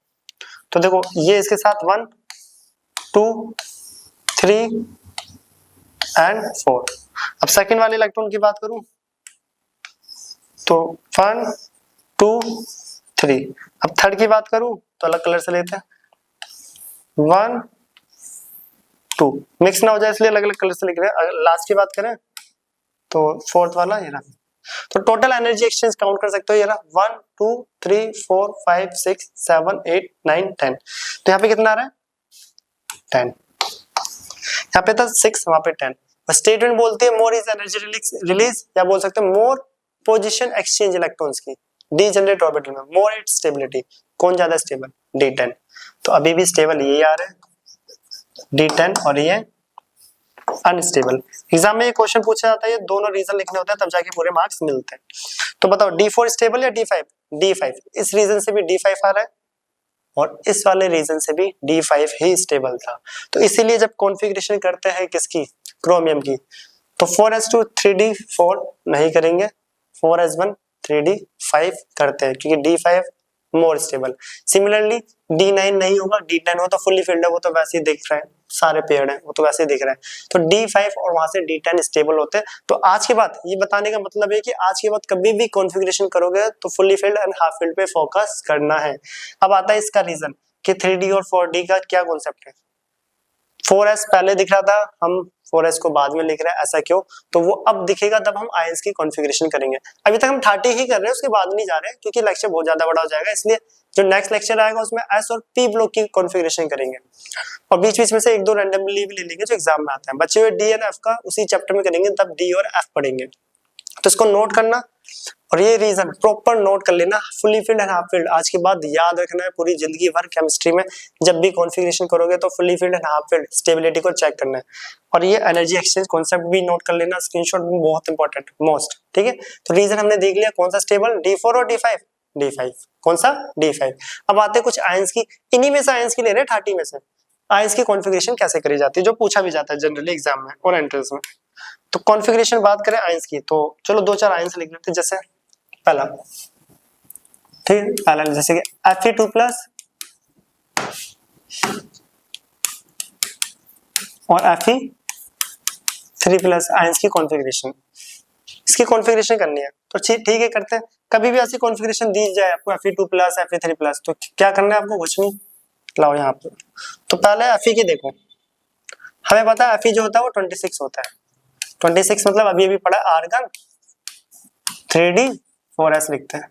तो देखो, ये इसके साथ 1 2 3 एंड 4। अब सेकंड वाले इलेक्ट्रॉन की बात करूं तो 1 2 3। अब थर्ड की बात करूं तो अलग कलर से लेते हैं, 1 2, मिक्स ना हो जाए इसलिए अलग अलग कलर से लिख रहे हैं। लास्ट की बात करें तो फोर्थ वाला ये रहा। तो टोटल एनर्जी एक्सचेंज काउंट कर सकते हो, ये रहा 1 2 3 4 5 6 7 8 9 10। तो यहाँ पे कितना आ रहा है, 10। यहाँ पे था 6, वहां पे 10। स्टेटमेंट बोलती है मोर इज एनर्जी रिलीज, या बोल सकते हैं मोर पोजीशन एक्सचेंज इलेक्ट्रॉन्स की डी जनरेट ऑर्बिटल में, मोर इट्स स्टेबिलिटी। कौन ज्यादा स्टेबल, D10। तो अभी भी स्टेबल ये आ रहा है D10, और ये अनस्टेबल। एग्जाम में ये क्वेश्चन पूछा जाता है, ये दोनों रीजन लिखने होते हैं तब जाके पूरे मार्क्स मिलते हैं। तो बताओ D4 स्टेबल या D5? D5। इस रीजन से भी D5 आ रहा है, और इस वाले रीजन से भी D5 ही स्टेबल था। तो इसीलिए जब कॉन्फ़िगरेशन करते हैं किसकी, क्रोमियम की, तो 4s2 3d4 नहीं करेंगे, 4s1 3d5 करते हैं, क्योंकि D5 more stable. Similarly D9 नहीं होगा, D10 हो तो फुल्ली फिल्ड है, वो तो वैसे ही दिख रहा है, सारे पेयर हैं वो तो वैसे ही दिख रहा है। तो D5 और वहां से D10 स्टेबल होते हैं। तो आज के बाद ये बताने का मतलब है कि आज के बाद कभी भी कॉन्फ़िगरेशन करोगे तो fully filled and half field पे फोकस करना है। अब आता है इसका रीजन कि 3D और 4D का क्या कॉन्सेप्ट है। 4s पहले दिख रहा था, हम 4s को बाद में लिख रहे हैं, ऐसा क्यों? तो वो अब दिखेगा जब हम आयंस की कॉन्फ़िगरेशन करेंगे। अभी तक हम 30 ही कर रहे हैं, उसके बाद नहीं जा रहे हैं क्योंकि लेक्चर बहुत ज्यादा बड़ा हो जाएगा, इसलिए जो नेक्स्ट लेक्चर आएगा उसमें s और p ब्लॉक की कॉन्फ़िगरेशन करेंगे, और बीच बीच में से एक दो रैंडमली भी ले लेंगे जो एग्जाम में आते हैं। बचे हुए d एंड f का उसी चैप्टर में करेंगे, तब d और f पढ़ेंगे। तो इसको नोट करना और ये रीजन प्रॉपर नोट कर लेना। Fully field and half field आज के बाद याद रखना है पूरी जिंदगी भर केमिस्ट्री में, जब भी कॉन्फ़िगरेशन करोगे तो fully field and half field stability को चेक करना है। और ये एनर्जी एक्सचेंज कॉन्सेप्ट भी नोट कर लेना, स्क्रीनशॉट भी बहुत इंपॉर्टेंट मोस्ट, ठीक है। तो रीजन हमने देख लिया, कौन सा स्टेबल, D4 और D5, D5 कौन सा, D5। अब आते कुछ आयंस की, इन्हीं में से आयंस की ले रहे 30 में से आयंस की कॉन्फ़िगरेशन कैसे करी जाती है, जो पूछा भी जाता है जनरली एग्जाम में और एंट्रेंस में। तो कॉन्फ़िगरेशन बात करें आयंस की, तो चलो 2-4 आयंस लिख लेते हैं। जैसे पहला, ठीक है, पहला जैसे कि Fe2+ और Fe3+ आयंस की कॉन्फ़िगरेशन, इसकी कॉन्फ़िगरेशन करनी है तो ठीक है करते हैं। कभी भी ऐसी कॉन्फ़िगरेशन दी जाए आपको Fe2+ Fe3+ तो क्या करना है आपको, कुछ नहीं, लाओ यहाँ पे। तो पहले Fe की देखो, हमें पता है Fe जो होता है वो 26 होता है। 26 मतलब अभी पढ़ा आर्गन 3D4s लिखते हैं।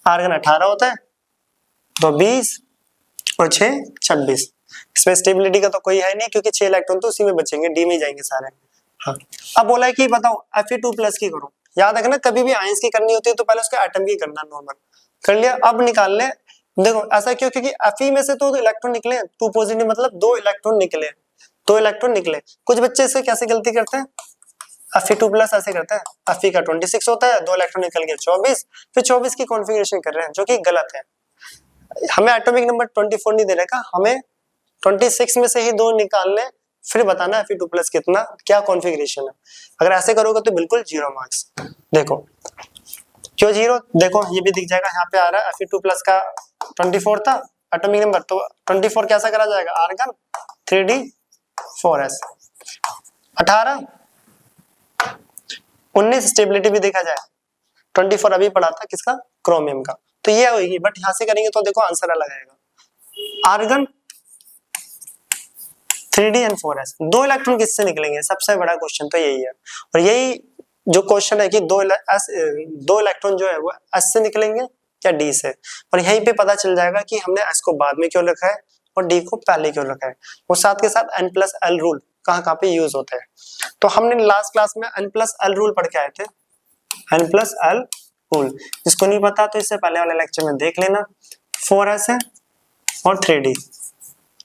आर्गन 18 होता है, तो 20 और 6 26। इसमें स्टेबिलिटी का तो कोई है नहीं क्योंकि 6 इलेक्ट्रॉन तो उसी में बचेंगे, डी में जाएंगे सारे। हाँ, अब बोला है कि बताओ Fe2+ की करो। याद रखना कभी भी आयंस की करनी होती है तो पहले उसके एटम की करना, नॉर्मल कर लिया। अब निकाल ले, देखो ऐसा क्यों, क्योंकि Fe में से तो इलेक्ट्रॉन निकले 2 पॉजिटिव, मतलब 2 इलेक्ट्रॉन निकले, 2 इलेक्ट्रॉन निकले। कुछ बच्चे इससे कैसे गलती करते हैं, Fe2+ ऐसे करता है, Fe का 26 होता है, 2 इलेक्ट्रॉन निकल गए 24, फिर 24 की कॉन्फ़िगरेशन कर रहे हैं, जो कि गलत है। हमें एटॉमिक नंबर 24 नहीं दे रखा, हमें 26 में से ही 2 निकालने, फिर बताना Fe2+ कितना, क्या कॉन्फ़िगरेशन है। अगर ऐसे करोगे तो बिल्कुल 0 मार्क्स। देखो क्यों 0, देखो ये भी दिख जाएगा, यहाँ पे आ रहा है Fe2+ का 24 था एटॉमिक नंबर, तो 24 कैसा करा जाएगा, आर्गन 3D4s। 18 19 स्टेबिलिटी भी देखा जाए, 24 अभी पढ़ा था किसका, क्रोमियम का, तो ये होगी। बट यहां से करेंगे तो देखो आंसर अलग आएगा। Argon 3D and 4s, 2 electron किससे निकलेंगे, सबसे बड़ा क्वेश्चन तो यही है। और यही जो क्वेश्चन है कि 2 इलेक्ट्रॉन जो है वो S से निकलेंगे या D से, और यहीं पे पता चल जाएगा कि हमने S को बाद में क्यों रखा है और D को पहले क्यों रखा है। और साथ के साथ N+L रूल कहाँ पे यूज होता है। तो हमने लास्ट क्लास में N+L रूल पढ़ के आए थे, N+L रूल, जिसको नहीं पता तो इससे पहले वाले लेक्चर में देख लेना। 4s है और 3D,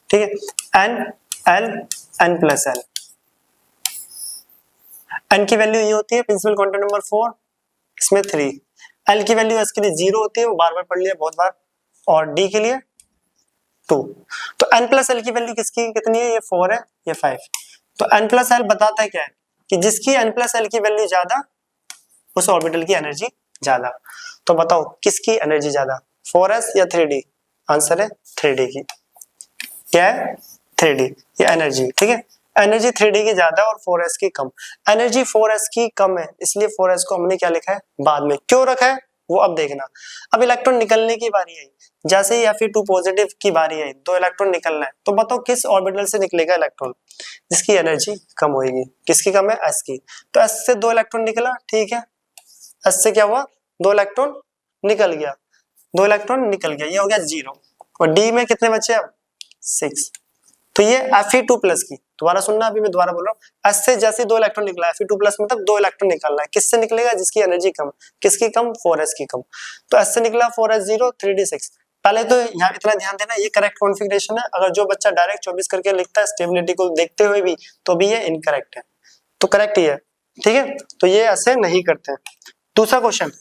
ठीक है। N+L, N की वैल्यू ये होती है प्रिंसिपल क्वांटम नंबर 4, इसमें 3। L की वैल्यू S के लिए 0 होती है, वो बार बार पढ़ लिया बहुत बार, और D के लिए 2। तो N+L की वैल्यू किसकी कितनी है, ये 4 है, ये 5। तो N+L बताता है क्या है कि जिसकी N+L की वैल्यू ज्यादा उस ऑर्बिटल की एनर्जी ज्यादा। तो बताओ किसकी एनर्जी ज्यादा, 4s या 3D, आंसर है 3D की। क्या है, 3D, ये एनर्जी, ठीक है। एनर्जी 3D की ज्यादा और 4s की कम। एनर्जी 4s की कम है, इसलिए 4s को हमने क्या लिखा है, बाद में। क्यों रखा है वो अब देखना। अब इलेक्ट्रॉन निकलने की बारी आई, जैसे ही Fe2 पॉजिटिव की बारी आई, 2 इलेक्ट्रॉन निकलना है, तो बताओ किस ऑर्बिटल से निकलेगा इलेक्ट्रॉन, जिसकी एनर्जी कम होगी। किसकी कम है, S की। तो S से 2 इलेक्ट्रॉन निकला, ठीक है, S से क्या हुआ, 2 इलेक्ट्रॉन निकल गया, 2 इलेक्ट्रॉन निकल गया, ये हो गया 0। और D में कितने बचे अब, 6। तो ये Fe2+ की, दोबारा सुनना, अभी मैं दोबारा बोल रहा हूँ, S से जैसे 2 इलेक्ट्रॉन निकला, Fe2+ मतलब 2 इलेक्ट्रॉन निकलना है, किससे निकलेगा, जिसकी एनर्जी कम। किसकी कम, 4s की कम। तो S से निकला 4s 0, 3D 6। पहले तो यहाँ इतना ध्यान देना, ये करेक्ट कॉन्फ़िगरेशन है। अगर जो बच्चा डायरेक्ट 24 करके लिखता है स्टेबिलिटी को देखते हुए भी, तो भी ये इनकरेक्ट है, तो करेक्ट ही है, ठीक है। तो ये ऐसे नहीं करते हैं। दूसरा क्वेश्चन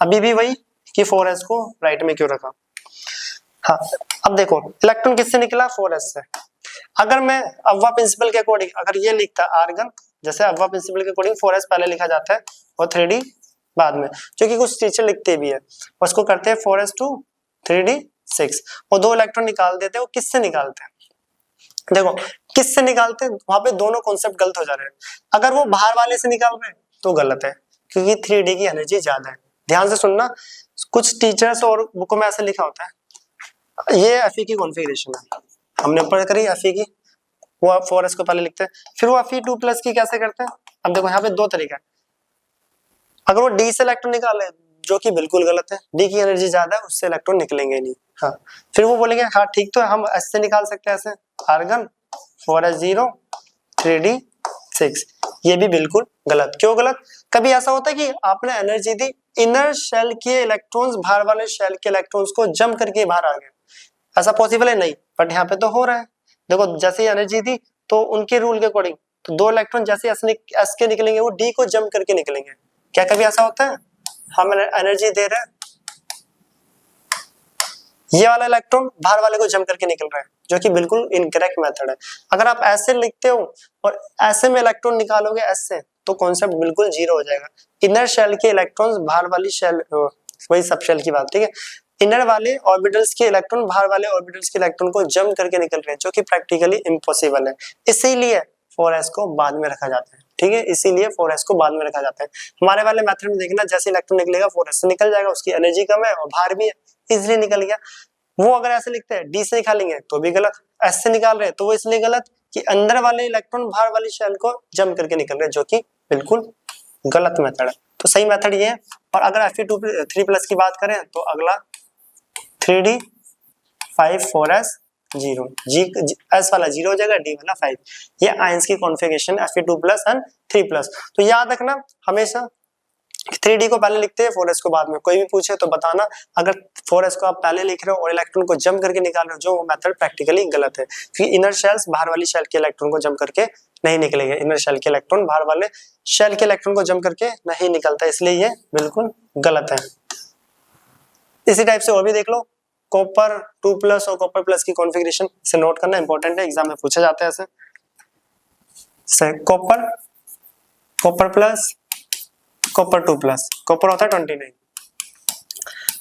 अभी भी वही कि 4s को राइट में क्यों रखा। हाँ, अब देखो इलेक्ट्रॉन किससे निकला, 4s से। अगर मैं अव्वा प्रिंसिपल के अकॉर्डिंग अगर ये लिखता आर्गन, जैसे अव्वा प्रिंसिपल के अकॉर्डिंग 4s पहले लिखा जाता है और 3D बाद में, जो कि कुछ टीचर लिखते भी है, उसको करते हैं 4s to 3D 6 और 2 इलेक्ट्रॉन निकाल देते हैं। वो किससे निकालते हैं, देखो किससे निकालते हैं, वहां पे दोनों कॉन्सेप्ट गलत हो जा रहे हैं। अगर वो बाहर वाले से निकाल रहे हैं तो गलत है, क्योंकि 3D की एनर्जी ज्यादा है। ध्यान से सुनना, कुछ टीचर्स और बुकों में ऐसे लिखा होता है, ये Fe की कॉन्फ़िगरेशन है, हमने ऊपर करी Fe की, वो 4s को पहले लिखते हैं, फिर वो Fe2+ की कैसे करते हैं। अब देखो यहाँ पे 2 तरीका है। अगर वो D से इलेक्ट्रॉन निकाले, जो कि बिल्कुल गलत है, D की एनर्जी ज्यादा है, उससे इलेक्ट्रॉन निकलेंगे नहीं। हाँ, फिर वो बोलेंगे हाँ ठीक तो है, हम S से निकाल सकते हैं, ऐसे आर्गन 4s 0, 3D 6। ये भी बिल्कुल गलत। क्यों गलत, कभी ऐसा होता है कि आपने एनर्जी दी, इनर शेल के इलेक्ट्रॉन्स बाहर वाले शेल के इलेक्ट्रॉन्स को जंप करके बाहर आ गए, ऐसा पॉसिबल है? नहीं, बट यहाँ पे तो हो रहा है। देखो जैसे ही एनर्जी दी तो उनके रूल के अकॉर्डिंग तो दो इलेक्ट्रॉन जैसे एस के निकलेंगे वो डी को जंप करके निकलेंगे। क्या कभी ऐसा होता है? हम एनर्जी दे रहे हैं, ये वाला इलेक्ट्रॉन बाहर वाले को जंप करके निकल रहा है, जो कि बिल्कुल इनकरेक्ट मेथड है। अगर आप ऐसे लिखते हो और ऐसे में इलेक्ट्रॉन निकालोगे ऐसे, तो कॉन्सेप्ट बिल्कुल जीरो हो जाएगा। इनर शेल के इलेक्ट्रॉन्स बाहर वाली शेल, वही सब शेल की बात, ठीक है। इनर वाले ऑर्बिटल्स के इलेक्ट्रॉन बाहर वाले ऑर्बिटल्स के इलेक्ट्रॉन को जंप करके निकल रहे हैं, जो कि प्रैक्टिकली इम्पॉसिबल है। इसीलिए 4s को बाद में रखा जाता है, ठीक है, इसीलिए 4s को बाद में रखा जाता है। हमारे वाले मेथड में देखना, जैसे इलेक्ट्रॉन निकलेगा 4s से निकल जाएगा, उसकी एनर्जी कम है और बाहर भी है, इसलिए निकल गया। वो अगर ऐसे लिखते हैं डी से निकालेंगे तो भी गलत, एस से निकाल रहे हैं तो वो इसलिए गलत कि अंदर वाले इलेक्ट्रॉन बाहर वाली शेल को जंप करके निकल रहे हैं, जो कि बिल्कुल गलत मेथड है। तो सही मेथड ये है। और अगर Fe3+ की बात करें तो अगला 3d 5 4s 0, एस वाला 0 हो जाएगा, डी वाला 5। ये आयंस की कॉन्फ़िगरेशन Fe2+ एंड 3+। तो याद रखना हमेशा 3d को पहले लिखते हैं, 4s को बाद में। कोई भी पूछे तो बताना, अगर 4s को आप पहले लिख रहे हो और इलेक्ट्रॉन को जंप करके निकाल रहे हो, जो वो मेथड प्रैक्टिकली गलत है, क्योंकि इनर शेल्स बाहर वाली शेल के इलेक्ट्रॉन को जंप करके नहीं निकलेंगे। इनर शेल के इलेक्ट्रॉन बाहर वाले शेल के इलेक्ट्रॉन को जंप करके नहीं निकलता, इसलिए ये बिल्कुल गलत है। इसी टाइप से और भी देख लो, कॉपर 2+ और कॉपर प्लस की कॉन्फ़िगरेशन से नोट करना इंपॉर्टेंट है, एग्जाम में पूछा जाता है ऐसे। कॉपर प्लस कॉपर 2+, कॉपर होता है 29।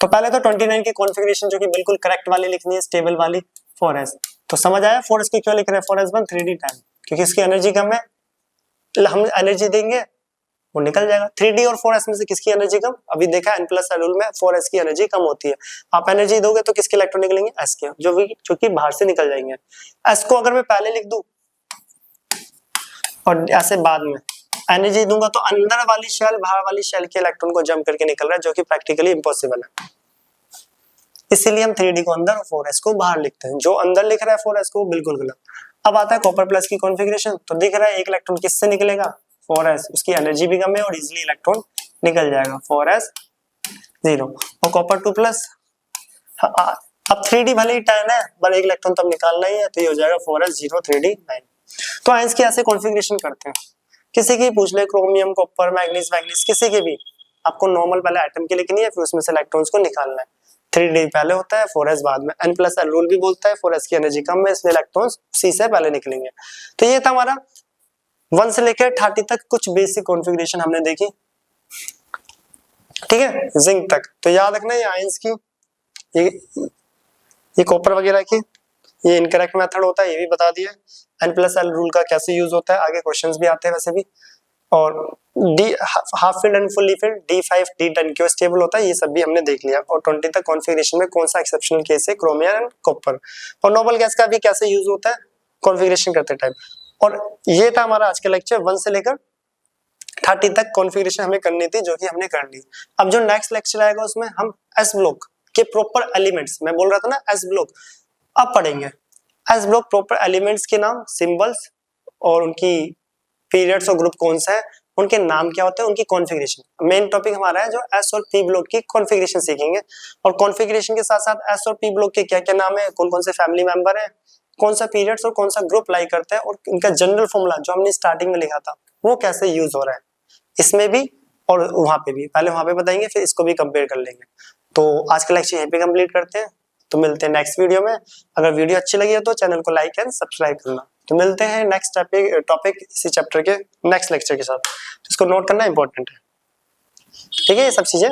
तो पहले तो 29 की कॉन्फ़िगरेशन जो कि बिल्कुल करेक्ट वाली लिखनी है, स्टेबल वाली 4s। तो समझ आया 4s की क्यों लिख रहे हैं 4s1 3d 10, क्योंकि इसकी एनर्जी कम है, हम एनर्जी देंगे वो निकल जाएगा। 3d और 4s में से किसकी एनर्जी कम? अभी देखा n+ रूल में 4s की एनर्जी कम होती है। आप एनर्जी दोगे तो किसके इलेक्ट्रॉन निकलेंगे? s के, जो कि बाहर से निकल जाएंगे। s को अगर मैं पहले लिख दूं और ऐसे बाद में एनर्जी दूंगा तो अंदर वाली शेल बाहर वाली शेल के इलेक्ट्रॉन को जंप करके निकल रहा है, जो कि प्रैक्टिकली इम्पॉसिबल है। इसीलिए हम 3d को अंदर और 4s को बाहर लिखते हैं। जो अंदर लिख रहा है 4s को, बिल्कुल गलत। अब आता है कॉपर प्लस की कॉन्फ़िगरेशन। तो दिख रहा है एक इलेक्ट्रॉन किससे निकलेगा? 4s, उसकी एनर्जी भी कम है और इजीली इलेक्ट्रॉन निकल जाएगा, 4s 0। और कॉपर 2+, अब 3d भले ही 10 है पर एक इलेक्ट्रॉन तब निकालना ही है, तो ये हो जाएगा 4s 0 3d 9। तो आयंस की ऐसे कॉन्फ़िगरेशन करते हैं। किसी की पूछ ले, क्रोमियम, कॉपर, मैग्नीज, किसी के भी, आपको नॉर्मल पहले एटम की लिखनी है, फिर उसमें से इलेक्ट्रॉन्स को निकालना है। 3d पहले होता है, 4s बाद में। n+l रूल भी बोलता है 4s की एनर्जी कम है, इसलिए इलेक्ट्रॉन्स उसी से पहले निकलेंगे। तो ये था हमारा 1 से लेकर 30 तक कुछ बेसिक कॉन्फ़िगरेशन हमने देखी, ठीक है, जिंक तक। तो याद रखना ये आयंस की, ये कॉपर वगैरह की, ये इनकरेक्ट मेथड होता है, ये भी बता दिया। n+l रूल का कैसे यूज होता है, आगे क्वेश्चंस भी आते हैं वैसे भी। और D half field and fully field D5 D10 क्यों स्टेबल होता है, ये सब भी हमने देख लिया। और 20 तक कॉन्फ़िगरेशन में कौन सा एक्सेप्शनल केस है, क्रोमियम एंड कॉपर। और नोबल गैस का भी कैसे यूज होता है कॉन्फ़िगरेशन करते टाइम। और ये था हमारा आज का लेक्चर। 1 से लेकर 30 तक कॉन्फ़िगरेशन हमें करनी थी, जो कि हमने कर ली। अब जो नेक्स्ट लेक्चर आएगा उसमें हम एस ब्लॉक के प्रॉपर एलिमेंट्स, मैं बोल रहा था ना एस ब्लॉक, अब पढ़ेंगे। एस ब्लॉक प्रॉपर एलिमेंट्स के नाम, सिंबल्स और उनकी पीरियड्स और ग्रुप कौन सा है, उनके नाम क्या होते हैं, उनकी कॉन्फ़िगरेशन। मेन टॉपिक हमारा है जो एस और पी ब्लॉक की कॉन्फ़िगरेशन सीखेंगे। और कॉन्फ़िगरेशन के साथ साथ एस और पी ब्लॉक के क्या क्या नाम है, कौन कौन से फैमिली मेंबर है, कौन सा पीरियड्स और कौन सा ग्रुप लाई करता है, और इनका जनरल फॉर्मूला जो हमने स्टार्टिंग में लिखा था वो कैसे यूज हो रहा है इसमें भी और वहां पे भी। पहले वहां पे बताएंगे, फिर इसको भी कंपेयर कर लेंगे। तो आज का लेक्चर यहीं पे कंप्लीट करते हैं। तो मिलते हैं नेक्स्ट वीडियो में। अगर वीडियो अच्छी लगी है तो चैनल को लाइक एंड सब्सक्राइब करना। तो मिलते हैं नेक्स्ट टॉपिक इसी चैप्टर के नेक्स्ट लेक्चर के साथ। तो इसको नोट करना इंपॉर्टेंट है, ठीक है, ये सब चीजें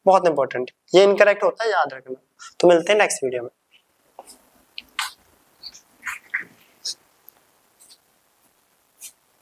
बहुत इंपॉर्टेंट है, ये इनकरेक्ट होता है याद रखना। तो मिलते हैं नेक्स्ट वीडियो में।